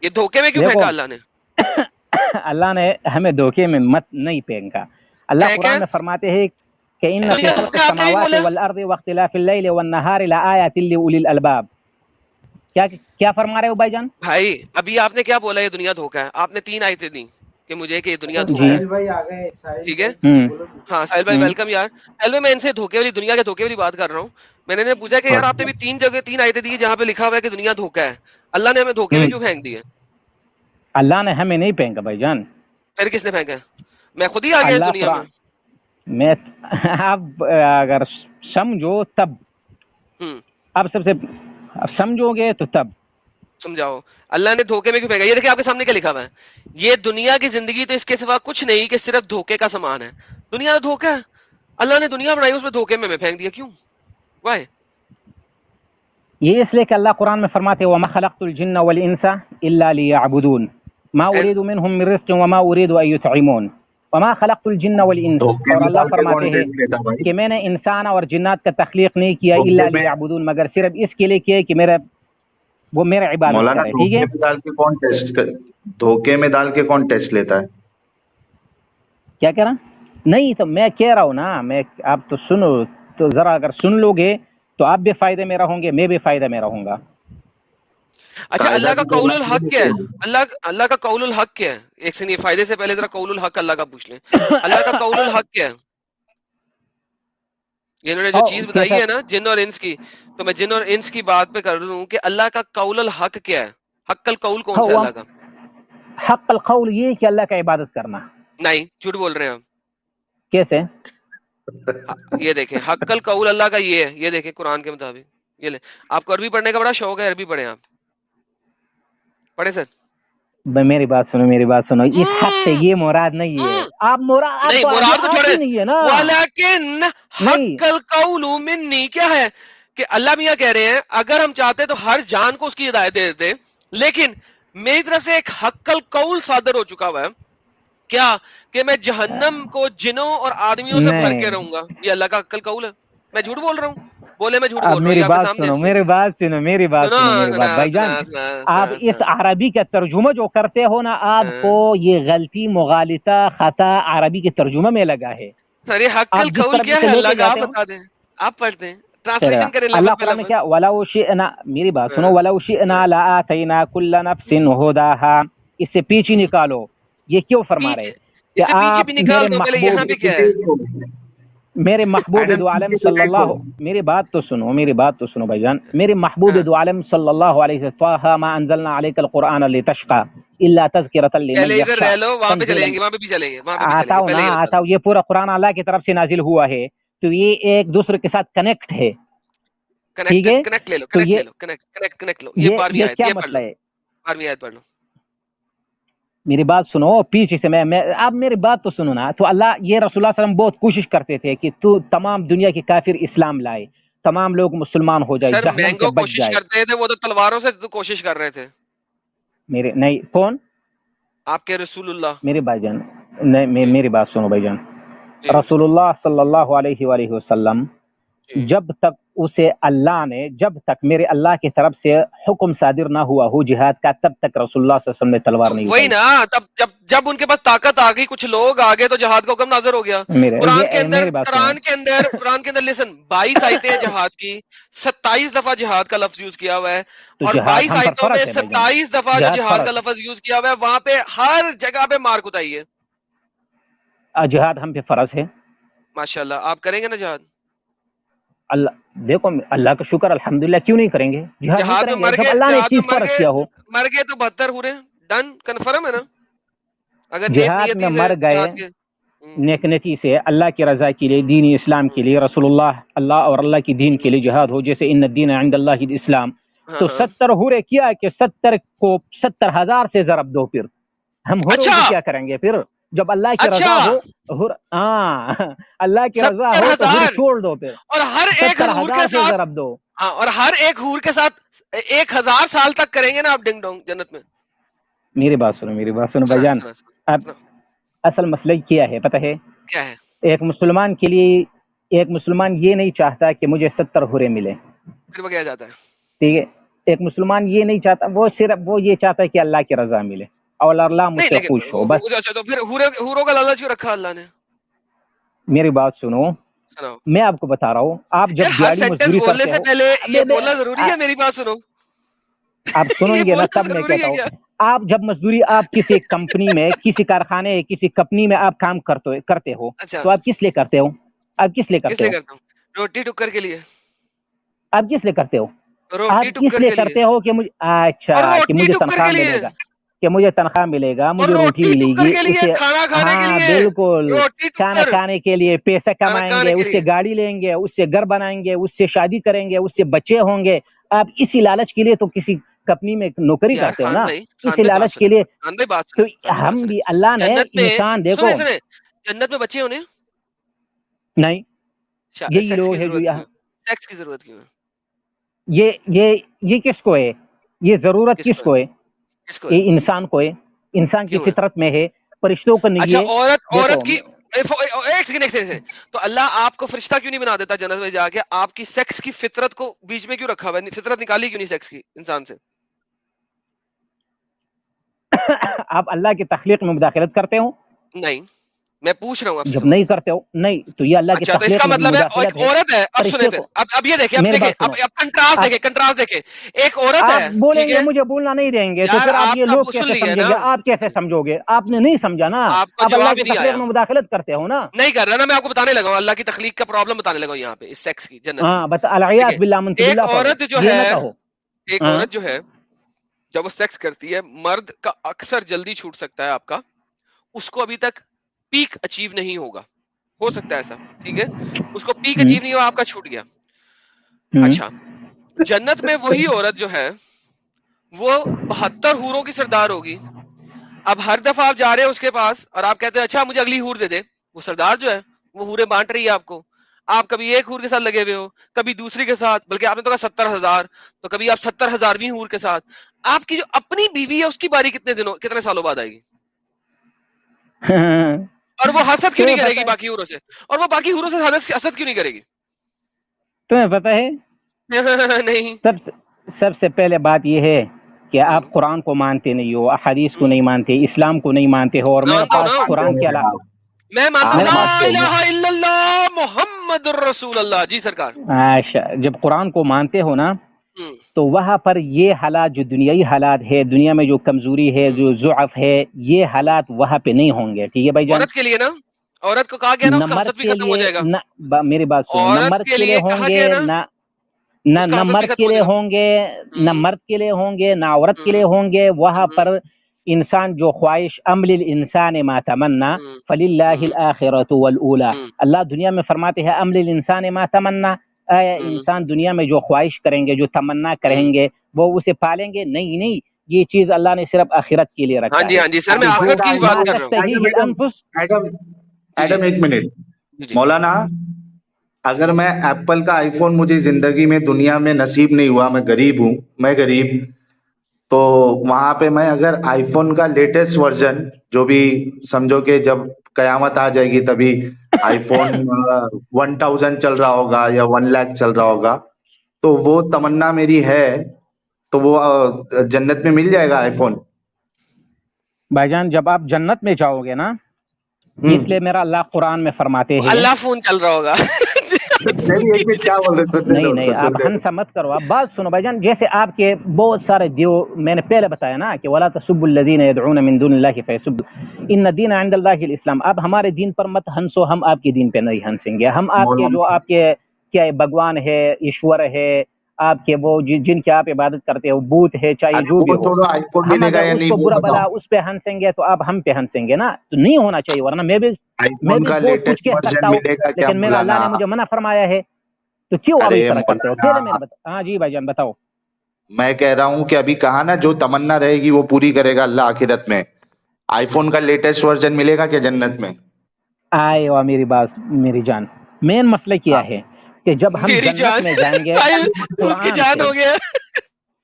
یہ دھوکے میں کیوں دیکھو پھینکا اللہ نے؟ اللہ نے ہمیں دھوکے میں مت نہیں پھینکا. اللہ پھینکا قرآن میں فرماتے ہیں کہ ان فی دنیا خلق دھوکا آپ نے بھی السماوات بولا. والارض واختلاف اللیل والنہار لآیات لأولی الالباب. کیا فرما رہے ہو بھائی جان؟ بھائی ابھی آپ نے کیا بولا یہ دنیا دھوکا ہے؟ آپ نے 3 آیتیں دی کہ مجھے کہ یہ دنیا جی. دھوکا ہے. بھائی آ گئے. ٹھیک ہے ہوں ہاں ساحل بھائی ویلکم یار. ساحل بھائی میں ان سے دھوکے والی دنیا کے دھوکے والی بات کر رہا ہوں. میں نے پوچھا کہ یار آپ نے بھی 3 جگہ 3 آیتیں دی جہاں پہ لکھا ہوا ہے کہ دنیا دھوکا ہے. اللہ نے ہمیں دھوکے میں کیوں پھینک دی ہے؟ اللہ نے ہمیں نہیں پھینکا بھائی جان. پھر کس نے پھینکا؟ میں خود ہی آ گیا اس اللہ دنیا میں. قرآن میں آپ اگر سمجھو تب، اب سمجھو گے تو تب سمجھاؤ اللہ نے دھوکے میں کیوں پھینکا. یہ دیکھیں آپ کے سامنے کیا لکھا ہوا ہے. یہ دنیا کی زندگی تو اس کے سوا کچھ نہیں کہ صرف دھوکے کا سامان ہے. دنیا تو دھوکا ہے. اللہ نے دنیا بنائی اس میں دھوکے میں پھینک دیا. کیوں؟ وائے؟ یہ اس لیے کہ اللہ قرآن میں فرماتے وما خلقت الجن والانس الا ليعبدون ما اريد منهم من رزق وما اريد ان يطعمون وما خلقت الجن والانس. اور اللہ فرماتے ہیں کہ میں نے انسان اور جنات کا تخلیق نہیں کیا الا ليعبدون، مگر صرف اس کے لیے کیا کہ وہ میرا عبادت مولانا کرے. ٹھیک ہے، دھوکے میں ڈال کے کون ٹیسٹ لیتا ہے؟ کیا کہہ رہا؟ نہیں تو میں کہہ رہا ہوں نا، آپ تو سنو تو ذرا، اگر سن لو گے تو آپ بھی فائدے میں رہوں گے، میں بھی فائدے میں رہوں گا. اچھا اللہ کا قول الحق کیا ہے؟ اللہ کا قول الحق کیا ہے؟ ایک سنیے فائدے سے پہلے ذرا قول الحق اللہ کا پوچھ لیں. اللہ کا قول الحق کیا ہے؟ انہوں نے جو چیز بتائی ہے نا جن اور انس کی، تو میں جن اور انس کی بات پہ کر دوں کہ اللہ کا قول الحق کیا ہے؟ حق القول کون سا ہے اللہ کا؟ حق القول یہ کہ اللہ کا عبادت کرنا. نہیں جھوٹ بول رہے ہیں آپ. کیسے؟ یہ دیکھیں حق القول اللہ کا یہ ہے. یہ دیکھیں قرآن کے مطابق. یہ لیں آپ کو عربی پڑھنے کا بڑا شوق ہے، عربی پڑھیں. آپ پڑھیں سر. میری بات سنو اس حق سے یہ مراد نہیں ہے. آپ مراد کو چھوڑیں نہیں ہے نا. ولیکن حق القول منی کیا ہے کہ اللہ میاں کہہ رہے ہیں اگر ہم چاہتے تو ہر جان کو اس کی ہدایت دے دیتے، لیکن میری طرف سے ایک حق القول صادر ہو چکا ہوا ہے. کیا کہ میں جہنم کو جنوں اور آدمیوں سے بھر کے رہوں گا. یہ اللہ کا حق القول ہے. میں جھوٹ بول رہا ہوں؟ بولے میں جھوٹ بول رہا ہوں. میری بات سنو بھائی جان، آپ اس عربی کا ترجمہ جو کرتے ہو نا، آپ کو یہ غلطی مغالطہ خطا عربی کے ترجمہ میں لگا ہے. ارے حق القول کیا ہے اللہ کا؟ آپ بتا دیں، آپ پڑھتے ہیں ٹرانسلیشن کریں اللہ قرآن میں کیا ولو شئنا. میری بات سنو، ولو شئنا لآتینا کل نفس ہداها. اس سے پیچھے نکالو. یہ کیوں فرما رہے اس سے پیچھے بھی نکال دو. پہلے یہاں پہ کیا ہے؟ میرے محبوب دو عالم صلی اللہ، میری بات تو سنو بھائی جان. میرے محبوب دو عالم صلی اللہ علیہ وسلم طه ما انزلنا عليك القرآن لتشقى الا تذکرۃ لمن پہلے ادھر یخشى. رہ لو، وہاں پہ چلیں گے، وہاں پہ بھی چلیں گے. آتا یہ پورا قرآن اللہ کی طرف سے نازل ہوا ہے، تو یہ ایک دوسرے کے ساتھ کنیکٹ ہے. ٹھیک ہے، کنیکٹ لے لو. یہ 12ویں آیت، کیا یہ پڑھ مسئلہ لو. ہے؟ 12ویں آیت پڑھ لو. میری بات سنو پیچھے سے آپ میری بات تو سنو نا. تو اللہ، یہ رسول اللہ صلی اللہ علیہ وسلم بہت کوشش کرتے تھے کہ تو تمام دنیا کے کافر اسلام لائے، تمام لوگ مسلمان ہو جائے، سر جہنم مینگو سے بچ کوشش جائے. کرتے تھے، وہ تو تلواروں سے کوشش کر رہے تھے. میرے نہیں کون؟ آپ کے رسول اللہ. میرے بھائی جان نہیں، میری بات سنو بھائی جان. رسول اللہ صلی اللہ علیہ وآلہ وسلم جب تک اسے اللہ نے، جب تک میرے اللہ کی طرف سے حکم صادر نہ ہوا ہو جہاد کا، تب تک رسول اللہ صلی اللہ علیہ وسلم نے تلوار نہیں وہی نا. تب جب ان کے پاس طاقت آ گئی، کچھ لوگ آ گئے، تو جہاد کا حکم نازل ہو گیا. قرآن کے اندر لسن 22 آیتیں جہاد کی، 27 دفعہ جہاد کا لفظ یوز کیا ہوا ہے، اور 22 آیتوں میں 27 دفعہ جو جہاد کا لفظ یوز کیا ہوا ہے، وہاں پہ ہر جگہ پہ مار کٹائی ہے. جہاد ہم پہ فرض ہے. ماشاءاللہ. آپ کریں گے نا جہاد؟ اللہ دیکھو، اللہ کا شکر الحمدللہ، کیوں نہیں کریں گے؟ جہاد میں مر گئے، اللہ نے ایک چیز فرض کیا ہو، مر گئے تو 72 ہو رہے. ڈن، کنفرم ہے نا؟ اگر جہاد میں مر گئے نیک نیتی سے اللہ کی رضا کے لیے، دین اسلام کے لیے، رسول اللہ اور اللہ کی دین کے لیے جہاد ہو، جیسے ان الدین عند اللہ الاسلام، تو 70 ہورے کیا کہ 70 کو 70,000 سے ضرب دو. پھر ہم ہورے کو کیا کریں گے؟ پھر جب اللہ کی رضا ہو، اللہ کی رضا ہو تو پھر چھوڑ دو. پھر اور ہر ایک حور کے ساتھ ضرب دو، اور ہر ایک حور کے ساتھ 1000 سال تک کریں گے نا آپ ڈنگ ڈونگ جنت میں. میری بات سنو بھائی جان. اب اصل مسئلہ کیا ہے پتہ ہے؟ کیا ہے؟ ایک مسلمان کے لیے، ایک مسلمان یہ نہیں چاہتا کہ مجھے 70 حوریں ملیں. پھر وہ کیا جاتا ہے؟ ٹھیک ہے، ایک مسلمان یہ نہیں چاہتا, وہ صرف وہ یہ چاہتا ہے کہ اللہ کی رضا ملے اور اللہ مجھ نہیں سے لیکن خوش ہو بس. اچھا تو پھر حوروں کا لالچ کیوں رکھا اللہ نے؟ میری بات سنو, سناؤ میں آپ کو بتا رہا ہوں, آپ یار جب ہر دیہڑی سینٹینس مزدوری بولنے کرتے سے ہو, پہلے یہ بولنا ضروری ہے؟ میری بات سنو, آپ سنیں یہ گے نا بولنا تب میں ضروری کہتا ہے ہوں, کیا؟ آپ جب مزدوری آپ کسی کمپنی میں, کسی کارخانے, کسی کمپنی میں آپ کام کرتے ہو, اچھا تو آپ کس لیے کرتے ہو؟ آپ کس لیے کس کرتے لیے ہو؟ کرتا ہوں؟ روٹی ٹکر کے لیے. آپ کس لیے کرتے ہو؟ آپ روٹی کس ٹکر لیے کے لیے کرتے ہو کہ مجھے, اور اچھا کہ روٹی مجھے ٹکر تنخواہ کے لیے ملے گا, کہ مجھے تنخواہ ملے گا, اور مجھے روٹی روٹی ملے ٹکر گی, کے لیے اسے, کھانا کھانے کے ہاں لیے بالکل, روٹی کھانا ٹکر کھانے کے لیے, پیسہ کھانا کمائیں کھانے گے, کے اس سے لیے. گاڑی لیں گے, اس سے گھر بنائیں گے, اس سے شادی کریں گے, اس سے بچے ہوں گے. آپ اسی لالچ کے لیے تو کسی کمپنی میں نوکری یار کرتے ہو خان نا, بھائی اسی بات لالچ کے سنیں, لیے. خان بھائی بات تو سنیں, خان بھائی بات ہم سنیں. بھی, اللہ نے جنت میں انسان دیکھو, سنیں سنیں جنت میں بچے ہونے نہیں یہی سیکس لوگ کی ہے جو ضرورت یہاں, کیوں ہے؟ سیکس کی ضرورت کیوں ہے؟ یہ کس کو ہے, یہ ضرورت کس کس کو کو ہے؟ ہے؟ کس کو ہے؟ یہ انسان کو ہے, انسان کی کیوں ہے؟ فطرت میں ہے, فرشتوں کو نہیں اچھا ہے. عورت دیکھو کی ایک سیکنڈ تو اللہ آپ کو فرشتہ کیوں نہیں بنا دیتا جنت میں جا کے؟ آپ کی سیکس کی فطرت کو بیچ میں کیوں رکھا ہوا ہے؟ فطرت نکالی کیوں نہیں سیکس کی انسان سے؟ آپ اللہ کی تخلیق میں مداخلت کرتے ہو؟ نہیں میں پوچھ رہا ہوں آپ سے جب سوال. نہیں کرتے ہو, نہیں تو یہ اللہ کی اچھا تو اس تخلیق کا میں مطلب ہے ایک مداخلت ہے. عورت ہے. اب سنیں فرشتے پھر, کو, اب یہ دیکھیں, اب میری دیکھیں, بات سنو, اب کنٹراسٹ دیکھیں. ایک عورت آپ ہے, بولیں ٹھیک گے ہے مجھے بولنا نہیں دیں گے, تو یار, پھر آپ یہ لوگ آپ سن کیسے لیے سمجھیں نا, گے, آپ کیسے سمجھو گے؟ آپ نے نہیں سمجھا نا, آپ کو آپ اللہ جواب ہی کی نہیں تخلیق آیا. میں مداخلت کرتے ہو نا. نہیں کر رہا نا, میں آپ کو بتانے لگا ہوں, اللہ کی تخلیق کا پرابلم بتانے لگا ہوں یہاں پہ, اس سیکس کی, جنت کی. ہاں بتا, ٹھیک العیاذ ہے, باللہ منتب ایک اللہ پڑھو, عورت جو یہ نہ ہے, کہو. ایک ہاں, عورت جو ہے جب وہ سیکس کرتی ہے, مرد کا اکثر جلدی چھوٹ سکتا ہے آپ کا, اس کو ابھی تک پیک اچیو نہیں ہوگا, ہو سکتا ہے ایسا, ٹھیک ہے, اس کو پیک ہوں, اچیو نہیں ہوا, آپ کا چھوٹ گیا. ہوں, اچھا, جنت میں وہی عورت جو ہے وہ 72 حوروں کی سردار ہوگی. اب ہر دفعہ آپ جا رہے ہیں اس کے پاس اور آپ کہتے ہیں اچھا مجھے اگلی حور دے دے, وہ سردار جو ہے وہ حوریں بانٹ رہی ہے آپ کو. آپ کبھی ایک حور کے ساتھ لگے ہوئے ہو, کبھی دوسری کے ساتھ, بلکہ آپ نے تو کہا 70,000, تو کبھی آپ 70,000ویں حور کے ساتھ. آپ کی جو اپنی بیوی ہے اس کی باری کتنے سالوں بعد آئے گی؟ اور وہ حسد کیوں تمہیں نہیں کرے پتہ گی ہے, باقی حوروں سے؟ اور وہ باقی حوروں سے حسد کیوں نہیں کرے گی؟ تمہیں پتہ ہے, نہیں. سب سے پہلے بات یہ ہے کہ ہوں، آپ قرآن کو مانتے نہیں ہو, احادیث کو نہیں مانتے, اسلام کو نہیں مانتے ہو, اور میرے مانتا ہوں نا, پاس قرآن کے علاوہ, میں مانتا ہوں میرے لا پاس, الہ الا اللہ محمد الرسول اللہ. جی سرکار. جب قرآن کو مانتے ہو نا, ہوں، تو وہاں پر یہ حالات, جو دنیائی حالات ہے, دنیا میں جو کمزوری ہے, ہوں، جو ضعف ہے, یہ ہوں. حالات وہاں پہ نہیں ہوں گے. ٹھیک ہے بھائی جان, عورت کے لیے نا, عورت کو کہا گیا نا نہ اس کا مرد حسد بھی کے ختم ہو لیے, جائے گا. میری بات سنو, نہ عورت مرد کے کے لیے لیے ہوں کہا گے, گیا نا اس کا نہ حسد بھی مرد ختم کے ہو لیے جائے گا. ہوں گے, نہ ہوں، مرد کے لیے ہوں گے, نہ عورت کے لیے ہوں، ہوں گے. وہاں ہوں، پر انسان جو خواہش, ام للانسان ما تمنا ہوں، فللہ ہوں، الاخرۃ والاولی. ہوں، اللہ دنیا میں فرماتے ہیں ام للانسان ما تمنا, ہوں، انسان دنیا میں جو خواہش کریں گے, جو تمنا کریں ہوں. گے, وہ اسے پالیں گے. نہیں نہیں, یہ چیز اللہ نے صرف آخرت کے لیے ہاں رکھا جی ہے. ہاں جی سر, میں کہ جو آخرت کی ہی ما بات کر رہا ہوں. تشتہیہ الانفس. ایڈم جی جی ایڈم ایک منٹ. جی جی. مولانا, اگر میں ایپل کا آئی فون مجھے زندگی میں دنیا میں نصیب نہیں ہوا, میں غریب ہوں, میں غریب, تو وہاں پہ میں اگر آئی فون کا لیٹسٹ ورژن, جو بھی سمجھو کہ جب قیامت آ جائے گی تبھی آئی فون 1000 چل رہا ہوگا یا 1 لاکھ چل رہا ہوگا, تو وہ تمنا میری ہے, تو وہ جنت میں مل جائے گا آئی فون. بھائی جان, جب آپ جنت میں جاؤ گے نا, اس لیے میرا اللہ قرآن میں فرماتے وہ ہیں, اللہ فون چل رہا ہوگا. نہیں, ایک منٹ, کیا بول رہے, سننے نہیں دو نہیں, تو, آپ سننے دو. ہنسا مت کرو, آپ بات سنو بھائی جان. جیسے آپ کے بہت سارے دیو, میں نے پہلے بتایا نا کہ ولا تسبوا الذین يدعون من دون اللہ فیسبوا ان الدین عند اللہ الاسلام. آپ ہمارے دین پر مت ہنسو, ہم آپ کے دین پہ نہیں ہنسیں گے. ہم آپ کے جو مولانا, آپ کے کیا بھگوان ہے, ایشور ہے, آپ کے وہ جن کی آپ عبادت کرتے ہو, بوت ہے, چاہے جو بھی وہ ہو, چھوڑو, آئی فون ہم ملے گا اگر یا اس نہیں کو وہ برا بتاؤ. بلا اس پہ ہنسیں گے تو آپ ہم پہ ہنسیں گے نا, تو نہیں ہونا چاہیے. ورنہ آئی میں فون بھی کا بہت کچھ لیٹسٹ کہہ سکتا ورژن ہوں, ملے گا کیا لیکن میرا اللہ مولانا؟ نے مجھے منع فرمایا ہے, تو کیوں آپ ارے اس طرح کرتے ہو؟ مولانا, پہلے میں نے ہاں جی بھائی جان بتاؤ. میں کہہ رہا ہوں کہ ابھی کہا نا, جو تمنا رہے گی وہ پوری کرے گا اللہ آخرت میں. آئی فون کا لیٹسٹ ورژن ملے گا کیا جنت میں؟ آئے وا میری بات, میری جان, مین مسئلہ کیا ہے کہ جب ہم میری جنت جان میں جائیں گے ساحل, اس کی قرآن جان سے, ہو گیا.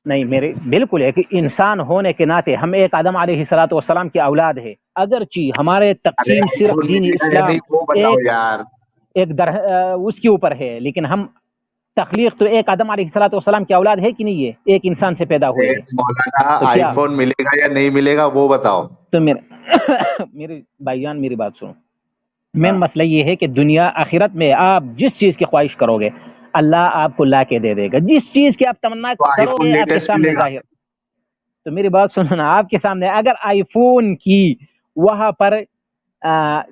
نہیں میرے بالکل ہے کہ انسان ہونے کے ناطے ہم ایک آدم علیہ الصلوۃ والسلام کی اولاد ہے, اگرچہ ہمارے ارے تقسیم آئی صرف فون دین ملے گا یا اسلام نہیں وہ بتاؤ ایک یار. ایک اس کے اوپر ہے, لیکن ہم تخلیق تو ایک آدم علیہ الصلوۃ والسلام کی اولاد ہے کہ نہیں ہے، ایک انسان سے پیدا ہوئے ہے. مولانا تو آئی کیا فون ملے گا یا نہیں ملے گا وہ بتاؤ. تو میرے بھائی جان میری بات سنو، مین مسئلہ یہ ہے کہ دنیا آخرت میں آپ جس چیز کی خواہش کرو گے اللہ آپ کو لا کے دے دے گا، جس چیز کی آپ تمنا تو آئی کرو فون گے آپ کے لیٹسٹ سامنے ملے گا. ظاہر. تو میری بات سنو نا، آپ کے سامنے اگر آئی فون کی وہاں پر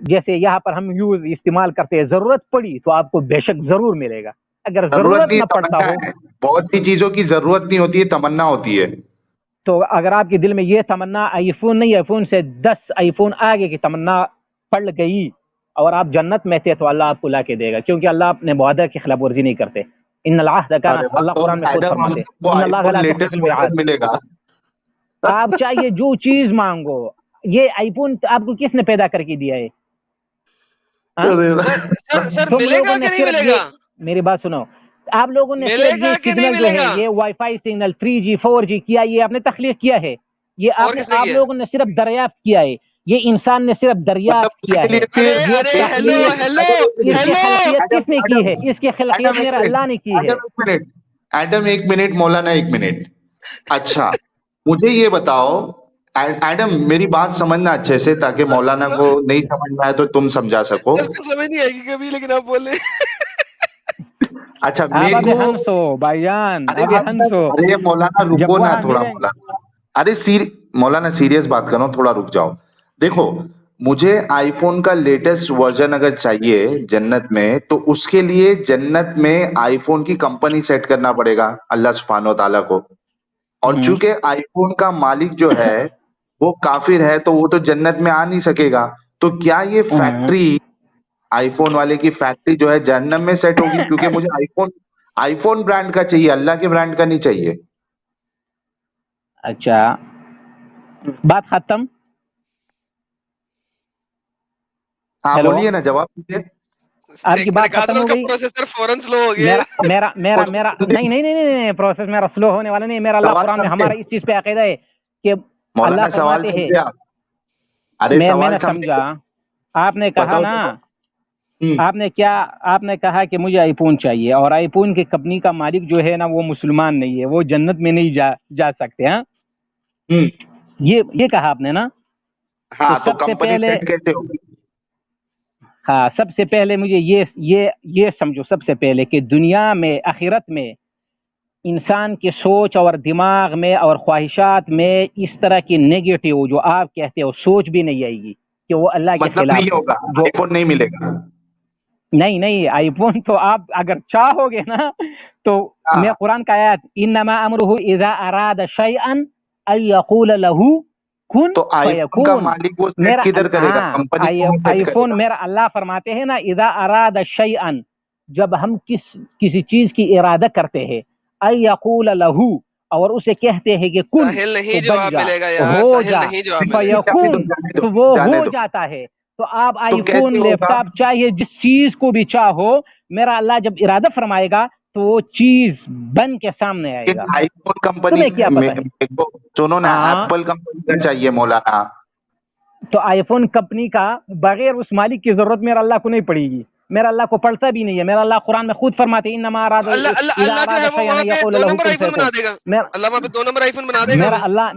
جیسے یہاں پر ہم استعمال کرتے ہیں، ضرورت پڑی تو آپ کو بے شک ضرور ملے گا. اگر ضرورت نہیں نہ پڑتا تمنا ہو ہے، بہت سی چیزوں کی ضرورت نہیں ہوتی ہے، تمنا ہوتی ہے. تو اگر آپ کے دل میں یہ تمنا آئی فون نہیں، آئی فون سے 10 آئی فون آگے کی تمنا پڑ گئی اور آپ جنت میں تھے تو اللہ آپ کو لا کے دے گا، کیونکہ اللہ اپنے معاہدے کی خلاف ورزی نہیں کرتے. ان العہد کان، ارے اللہ قرآن میں خود فرماتے وہ ان آئی اللہ فون لا تخلف لیٹسٹ الميعاد. ملے گا. آپ چاہیے جو چیز مانگو. یہ آئی فون آپ کو کس نے پیدا کر کے دیا ہے؟ سر تم ملے لوگوں گا نے کہ نہیں صرف ملے یہ، گا؟ میری بات سنو، آپ لوگوں نے ملے صرف گا یہ کہ نہیں سگنل جو ملے ہے، گا؟ یہ wi fi signal 3G 4G کیا، یہ آپ نے تخلیق کیا ہے، یہ اور کس نے آپ کیا؟ لوگوں نے صرف دریافت کیا ہے، یہ انسان نے صرف دریافت کیا ہے. یہ ارے ہیلو تخلیق ہیلو اس کی خلقیت کس نے کی ہے؟ اس کی خلقیت میرا اللہ نے کی ہے. ایڈم ایک منٹ، مولانا ایک منٹ. اچھا مجھے یہ بتاؤ ایڈم، میری بات سمجھنا اچھے سے تاکہ مولانا کو نہیں سمجھ میں آئے تو تم سمجھا سکو. سمجھ نہیں آئے گی کبھی، لیکن آپ بولے. اچھا آپ میرے ابھی کو، ہنسو بھائی جان، ارے ابھی ہنسو. ارے مولانا جب رکو نا وہاں تھوڑا ملیں مولانا. ارے مولانا سیریس بات کرو، تھوڑا رک جاؤ. دیکھو مجھے آئی فون کا لیٹسٹ ورژن اگر چاہیے جنت میں تو اس کے لیے جنت میں آئی فون کی کمپنی سیٹ کرنا پڑے گا اللہ سبحانہ و تعالیٰ کو. اور چونکہ آئی فون کا مالک جو ہے وہ کافر ہے تو وہ تو جنت میں آ نہیں سکے گا. تو کیا یہ فیکٹری آئی فون والے کی فیکٹری جو ہے جہنم میں سیٹ ہوگی؟ کیونکہ مجھے آئی فون برانڈ کا چاہیے، اللہ کے برانڈ کا نہیں چاہیے. اچھا بات ختم. ہاں ہیلو، بولیے نا، جواب دیجیے. آپ کی بات ختم ہو گئی. پروسیسر فوراً سلو ہو گیا. میرا نہیں پروسیس میرا سلو ہونے والا نہیں. میرا اللہ قرآن میں ہمارا اس چیز پہ عقیدہ ہے کہ اللہ مولانا سوال فرماتے ہیں. سمجھے آپ؟ ارے میں سوال نے سمجھا. آپ نے کہا بتاؤ نا، تو. آپ نے کہا کہ مجھے آئی فون چاہیے، اور آئی فون کی کمپنی کا مالک جو ہے نا وہ مسلمان نہیں ہے، وہ جنت میں نہیں جا سکتے. ہاں یہ کہا آپ نے نا. ہاں تو سب سے کمپنی پہلے، سیٹ کیسے ہوگی؟ ہاں سب سے پہلے مجھے یہ سمجھو، سب سے پہلے کہ دنیا میں آخرت میں انسان کی سوچ اور دماغ میں اور خواہشات میں اس طرح کی نیگیٹو جو آپ کہتے ہو سوچ بھی نہیں آئے گی کہ وہ اللہ کے مطلب خلاف نہیں ہو. ہوگا، جو آئی فون نہیں ملے گا. نہیں آئی فون تو آپ اگر چاہو گے نا تو میں قرآن کا آیات انما امرہ اذا اراد شیئا ان یقول له کن تو آئی فون کا فیکون. مالک وہ میرا سیٹ کدھر کرے گا؟ ہاں کمپنی کون آئی سیٹ کرے فون گا؟ میرا اللہ فرماتے ہیں نا اذا اراد شیئا، جب ہم کسی چیز کی ارادہ کرتے ہیں، ان یقول له، اور اسے کہتے ہیں کہ کن ساحل تو نہیں بن جواب جا، ملے گا یار، ہو ساحل جا، نہیں جواب ملے گا. فیکون، تو وہ ہو جاتا ہے. تو آپ آئی فون، کیسے لیپ ہوگا؟ ٹاپ چاہیے، جس چیز کو بھی چاہو، میرا اللہ جب ارادہ فرمائے گا تو وہ چیز بن کے سامنے آئے گا. آئی فون کمپنی تمہیں کیا پتا ہے؟ سنو نا، ہاں ایپل کمپنی کا چاہیے مولانا. تو آئی فون کمپنی کا بغیر اس مالک کی ضرورت میرا اللہ کو نہیں پڑے گی. میرا اللہ کو پڑتا بھی نہیں ہے. میرا اللہ قرآن میں خود فرماتے ہیں انما اراد اذا اللہ جو ہے اراد وہ شیئا وہاں ان پہ یقول 2 له نمبر کن آئی فون بنا فیکون. دے گا. اللہ وہاں پہ 2 نمبر آئی فون بنا دے گا.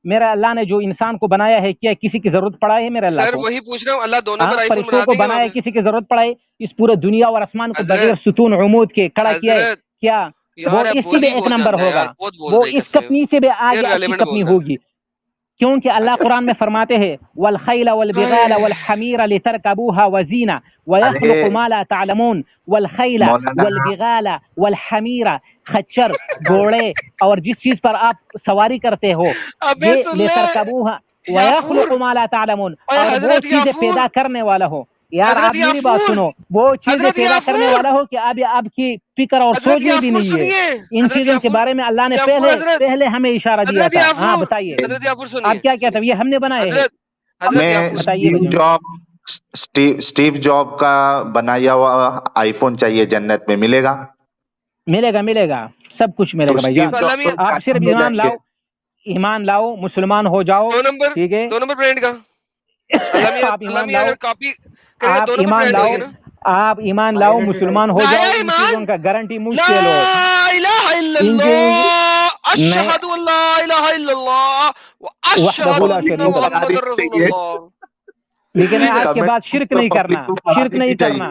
میرے اللہ نے جو انسان کو بنایا ہے، کیا کسی کی ضرورت پڑا ہے میرے اللہ سر کو؟ وہی پوچھ رہا ہوں، اللہ 2 نمبر آئی فون فرشتوں بنا کو دیں گے وہاں بنایا، پہ. کسی کی ضرورت پڑا ہے؟ اس پورے دنیا اور آسمان کو بغیر حضرت ستون عمود کے کھڑا کیا ہے حضرت کیا؟ وہ یار آپ اسی بھی ایک بہت نمبر جانتے ہیں یار، ہوگا. بہت بول وہ رہے اس کیسے کمپنی سے بھی آگے اچھی irrelevant کمپنی بول رہا ہوگی، کیونکہ اللہ اچھا. قرآن میں فرماتے ہیں والخیل والبغال والحمیر لترکبوها وزینہ ویخلق ارے ما لا تعلمون. والخیل مولانا، والبغال والحمیر، خچر، گھوڑے اور جس چیز پر آپ سواری کرتے ہو، ابے یہ سن لے لترکبوها یافور، ویخلق ما لا تعلمون، اے اور وہ حضرت چیزیں یافور، پیدا کرنے والا ہو. یار حضرت آپ میری بات یافور، سنو، وہ چیزیں حضرت پیدا کرنے یافور، والا ہو کہ اب آپ کی فکر اور حضرت سوچ میں بھی یافور نہیں ہے. سنیے، ان حضرت چیزوں کے یافور، بارے میں اللہ نے یافور حضرت، پہلے ہمیں اشارہ دیا حضرت تھا. ہاں یافور، بتائیے، حضرت یافور سنیے آپ کیا کہتے ہیں؟ یہ ہم نے بنائے ہیں. حضرت میں یافور. بتائیے بھائی. اسٹیو جاب کا بنایا ہوا آئی فون چاہیے جنت میں، ملے گا؟ ملے گا سب کچھ ملے تو گا بھائی اسٹیو جان. تو اللہ جاب تو میاں آپ صرف جہنم میں جائیں گے. ایمان لاؤ، مسلمان ہو جاؤ. 2 نمبر ٹھیک ہے، 2 نمبر برانڈ کا. آپ اللہ ایمان میاں لاؤ، اگر کاپی کرے گا آپ 2 نمبر ایمان برانڈ لاؤ، ہوگی نا. آپ ایمان لاؤ مسلمان ہو لایا جاؤ, ان ایمان؟ چیزوں کا گارنٹی مجھ لا سے لو. الہ الا ان اللہ نہیں اشہد ان لا الہ الا اللہ واشہد وحدہ لا ان شریک لہ. محمد رسول اللہ. لیکن جی آج سر. کے بعد شرک نہیں کرنا, شرک نہیں کرنا,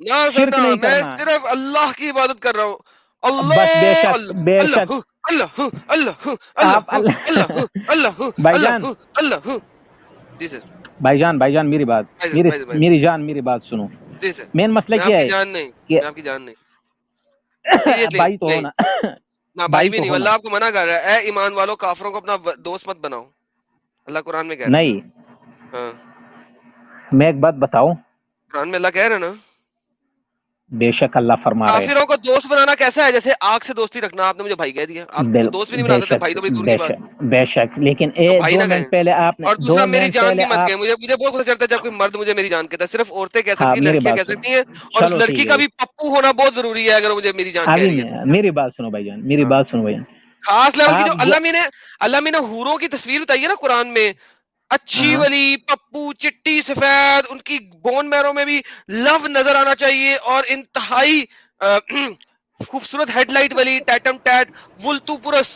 نہ سر شرک نہ, نہیں میں کرنا. صرف اللہ کی عبادت کر رہا ہوں. بس بے اللہ شک بے اللہ شک اللہ اللہ آپ اللہ اللہ اللہ بھائی جان اللہ اللہ. جی سر. بھائی جان میری بات, میری جان میری بات سنو. جی سر. مین مسئلہ میں آپ کیا کی ہے جان نہیں, کہ میں آپ کی جان نہیں, سیریسلی بھائی تو نہیں, ہونا, نہ بھائی بھی نہیں. اللہ آپ کو منع کر رہا ہے, اے ایمان والوں کافروں کو اپنا دوست مت بناؤ. اللہ قرآن میں کہہ رہا ہے. نہیں. ہاں میں ایک بات بتاؤں, قرآن میں اللہ کہہ رہا ہے نا, بے شک اللہ فرما رہے کافروں کو دوست بنانا کیسا ہے؟ جیسے آگ سے دوستی رکھنا. آپ نے مجھے بھائی کہہ دیا, آپ تو دوست بھی نہیں بنا بے سکتے, شک بھائی تو بڑی دور بے کی بات. شک بے شک. لیکن تو بھائی نہ 2 کہیں. منٹ پہلے آپ نے اور 2 دوسرا میری منٹ جان پہلے بھی مت آپ, کہیں. مجھے بہت غصہ چڑھتا ہے جب کوئی مرد مجھے میری جان کہتا ہے. صرف عورتیں کہہ ہاں سکتی ہیں, میری لڑکیاں بات کہہ سنو, سکتی ہیں, اور اس چلو لڑکی ٹھیک کا ہے. بھی پپو ہونا بہت ضروری ہے اگر وہ مجھے میری جان کہہ ابھی رہی ہے تو. میری بات سنو بھائی جان, میری ہاں. بات سنو بھائی جان. خاص لیول کی جو آپ اللہ میں نے حوروں کی تصویر بتائی ہے نا قرآن میں, اچھی ہاں ولی, پپو, چٹی, سفید, ان کی بون میرو میں بھی لو نظر آنا چاہیے, اور انتہائی خوبصورت ہیڈ لائٹ والی, ٹیٹم ٹیٹ, ولتو پرس,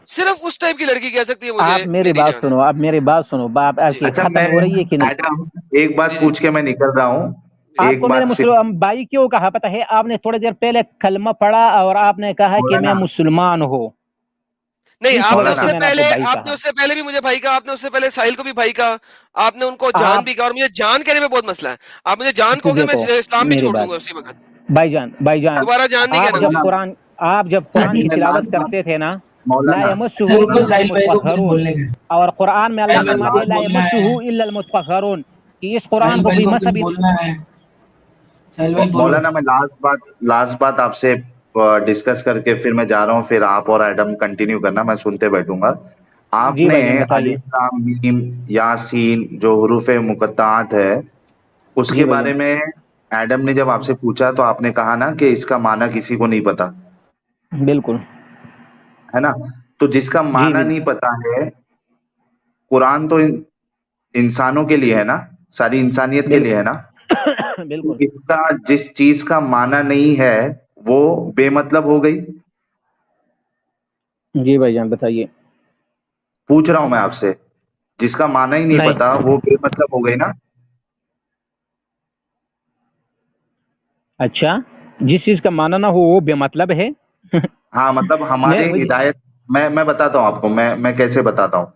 صرف اس ٹائپ کی لڑکی کہہ سکتی ہے مجھے آپ میری میری بات جان. سنو, اب میری بات سنو, باپ آپ جی کی اچھا میں ختم ہو رہی ہے کہ نہیں؟ ایڈم ایک بات جی جی پوچھ کے میں نکل رہا ہوں. آپ ایک کو میں نے بات سے مسلم بھائی کیوں کہا پتہ ہے؟ آپ نے تھوڑی دیر پہلے کلمہ پڑھا اور آپ نے کہا کہ میں مولانا مسلمان ہوں, نہیں, اس آپ نے وجہ اس سے مولانا سے میں نے آپ پہلے کو بھائی آپ نے کہا. اس سے پہلے بھی مجھے بھائی کہا, آپ نے اس سے پہلے ساحل کو بھی بھائی کہا, آپ نے ان کو جان آپ بھی کہا, اور مجھے جان کہنے میں بہت مسئلہ ہے. آپ مجھے جان کہو گے, میں دیکھو اسلام بھی میری چھوڑ دوں بات, گا اسی وقت. بھائی جان دوبارہ جان نہیں آپ کہنا جب مجھے. قرآن کی میں تلاوت لاسٹ بات کرتے تھے نا, لا مولانا اچھا یمسہ رکو, الا ساحل بھائی کو کچھ المطہرون, بولنے کا ہے, اور قرآن میں اللہ ساحل بھائی کو فرماتے کچھ لا بولنا ہے, یمسہ الا المطہرون, کہ اس قرآن ساحل کو بھائی کوئی کو مس کچھ بھی. بولنا ہے, ساحل بھائی بولو. مولانا میں لاسٹ بات آپ سے ڈسکس کر کے پھر میں جا رہا ہوں, پھر آپ اور ایڈم کنٹینیو کرنا, میں سنتے بیٹھوں گا. آپ جی نے بھائی جان بتائیے. الف لام میم یاسین جو حروف مقطعات ہے اس جی کے بھائی بارے جان میں ایڈم نے جب آپ سے پوچھا تو آپ نے کہا نا کہ اس کا معنی کسی کو نہیں پتا بالکل. ہے نا. تو جس کا جی معنی نہیں بالکل پتا ہے, قرآن تو انسانوں کے لیے ہے نا, ساری انسانیت کے لیے ہے نا. بالکل بالکل. اس کا جس چیز کا معنی نہیں ہے وہ بے مطلب ہو گئی. جی بھائی جان بتائیے. پوچھ رہا ہوں میں آپ سے, جس کا معنی ہی نہیں پتا نہیں, وہ بے مطلب ہو گئی نا. اچھا جس چیز کا معنی نہ ہو وہ بے مطلب ہے. ہاں مطلب ہمارے مجھے ہدایت, میں بتاتا ہوں آپ کو, میں کیسے بتاتا ہوں.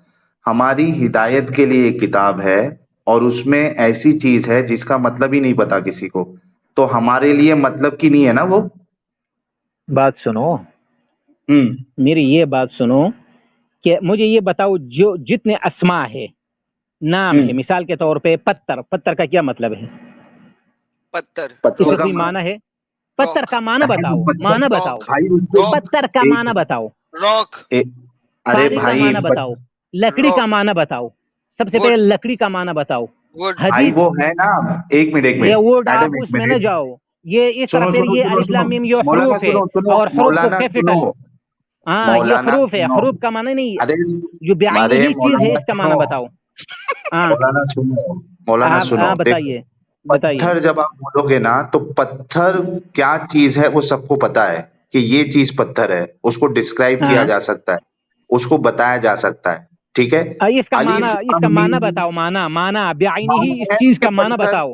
ہماری ہدایت کے لیے ایک کتاب ہے اور اس میں ایسی چیز ہے جس کا مطلب ہی نہیں پتا کسی کو, تو ہمارے لیے مطلب کی نہیں ہے نا وہ. بات سنو, میری یہ بات سنو کہ مجھے یہ بتاؤ, جو جتنے اسما ہے, نام ہے, مثال کے طور پہ پتھر کا کیا مطلب ہے؟ پتھر, اس کا پتھر راک, کوئی معنی ہے؟ پتھر راک, کا معنی بتاؤ, معنی بتاؤ. راک, بھائی راک, پتھر کا معنی بتاؤ. راک, ارے پانی کا بھائی معنی بتاؤ. لکڑی کا راک, معنی بتاؤ. سب سے پہلے وڈ, لکڑی کا معنی بتاؤ. وڈ. بھائی حدید وہ ہے نا, ایک یہ وڈ, منٹ آپ ایڈم, ایک اس میں نہ منٹ جاؤ. یہ اس طرح سنو پھر سنو یہ سنو الف سنو لام میم یہ مولانا حروف ہے, سنو سنو اور حروف کو مولانا سنو کیپٹل. ہاں یہ مولانا حروف ہے, سنو حروف کا معنی نہیں, ارے جو بعینی ارے ہی چیز ہے مولانا اس کا سنو معنی بتاؤ. ہاں مولانا سنو مولانا آپ سنو دیکھو, بتائیے بتائیے. پتھر جب آپ بولو گے نا تو پتھر کیا چیز ہے وہ سب کو پتا ہے کہ یہ چیز پتھر ہے, اس کو ڈسکرائب کیا ہاں جا سکتا ہے, اس کو بتایا جا سکتا ہے, ٹھیک ہے. اس کا معنی, الف اس کا لام معنی میم بتاؤ. معنی بعینی ہی معنی اس ہے چیز کہ کا معنی پتھر, بتاؤ.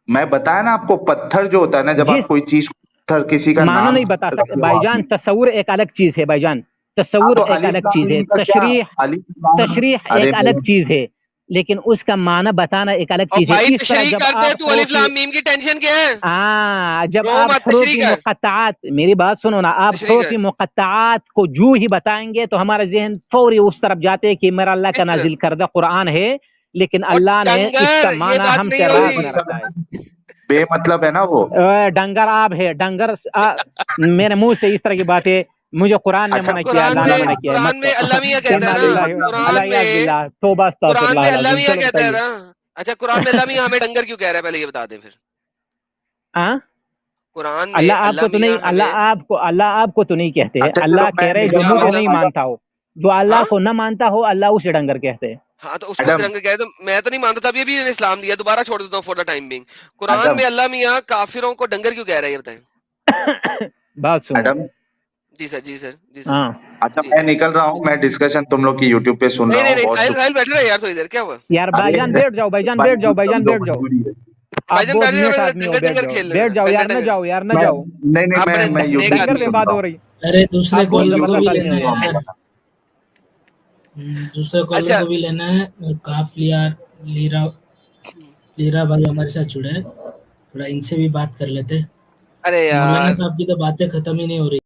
میں بتایا نا آپ کو, پتھر جو ہوتا ہے نا, جب آپ جس کوئی چیز پتھر کسی کا معنی نام نہیں بتا رکھ سکتے رہے ہو بھائی آپ جان, نے, تصور ایک الگ چیز ہے بھائی جان, ہاں تصور تو ایک الف الگ لام چیز ہے, میم کا کیا, الف لام, تشریح ارے ایک الگ چیز ہے, لیکن اس کا معنی بتانا ایک الگ اور چیز ہے. بھائی اس طرح تشریح جب کر دے آپ تو الف لام میم کی ٹینشن کیا ہے؟ جب رو آپ مت, حروف تشریح کر, مقطعات, میری بات سنو نا, آپ تشریح حروف کر. مقطعات کو جو ہی بتائیں گے تو ہمارا ذہن فوری اس طرف جاتے ہیں کہ میرا اللہ کا کس طرح؟ نازل کردہ قرآن ہے, لیکن اور اللہ نے اس کا ڈنگر, یہ معنی بات ہم نہیں سے راز ہوئی. میں رکھا ہے. بے مطلب ہے نا وہ. ڈنگر آپ ہے, ڈنگر میرے منہ سے اس طرح کی باتیں, مجھے قرآن نے اچھا منع کیا, اللہ نے منع کیا, مت قرآن میں اللہ میاں کرو. کہتا ہے انا نا, للہ قرآن الیاذ میں, باللہ, توبہ استغفر قرآن اللہ میں اللہ العظیم. میاں چلو کہتا ہے بتائیے. نا. اچھا قرآن میں اللہ میاں ہمیں ڈنگر کیوں کہہ رہا ہے, پہلے یہ بتا دیں پھر. ہاں, قرآن میں اللہ آپ اللہ کو تو نہیں, میاں ہمیں, اللہ آپ کو تو نہیں کہتے, اچھا چلو اللہ کہہ رہے جو کیا مجھے مطلب, نہیں مانتا ہو. جو اللہ ہاں کو نہ مانتا ہو اللہ اسے ڈنگر کہتے ہیں. ہاں تو اس کو میڈم رنگ کہہ تو میں تو نہیں مانتا تھا ابھی نے اسلام دیا دوبارہ چھوڑ دیتا ہوں for the time being. Quran madam میں اللہ میاں کافروں کو ڈنگر کیوں کہہ رہا ہے یہ بتائیں. بات سنو. میڈم جی سر جی سر جی سر ہاں اچھا جی. میں نکل رہا ہوں, میں ڈسکشن تم لوگ کی یوٹیوب پہ سن نہیں رہا نہیں ہوں, نہیں بہت ساحل شکریہ. ساحل بیٹھ رہے یار تھوڑی دیر کیا ہوا یار بھائی جان بیٹھ جاؤ, بھائی جان بھائی بیٹھ جاؤ, بھائی جان سن لو, بیٹھ جاؤ. مجبوری ہے. آپ بھائی جان بہت بیٹھ نیک جائے آدمی ہو, ڈنگر بیٹھ ڈنگر جاؤ کھیل بیٹھ جاؤ یار, ڈنگر نہ ڈنگر. جاؤ یار, نہ میں جاؤ. نہیں نہیں آپ میں بڑے میں نیک یوٹیوب ڈنگر آدمی پہ ہو. بات ہو رہی. ارے دوسرے آپ بہت کالر کو زبردست بھی آدمی ہو لینا یار. ہے, دوسرے کالر اچھا کو بھی لینا ہے. کاف لیرا بھائی ہمارے ساتھ جڑے ہیں, تھوڑا ان سے بھی بات کر لیتے. ارے مولانا یار صاحب کی تو باتیں ختم ہی نہیں ہو رہی.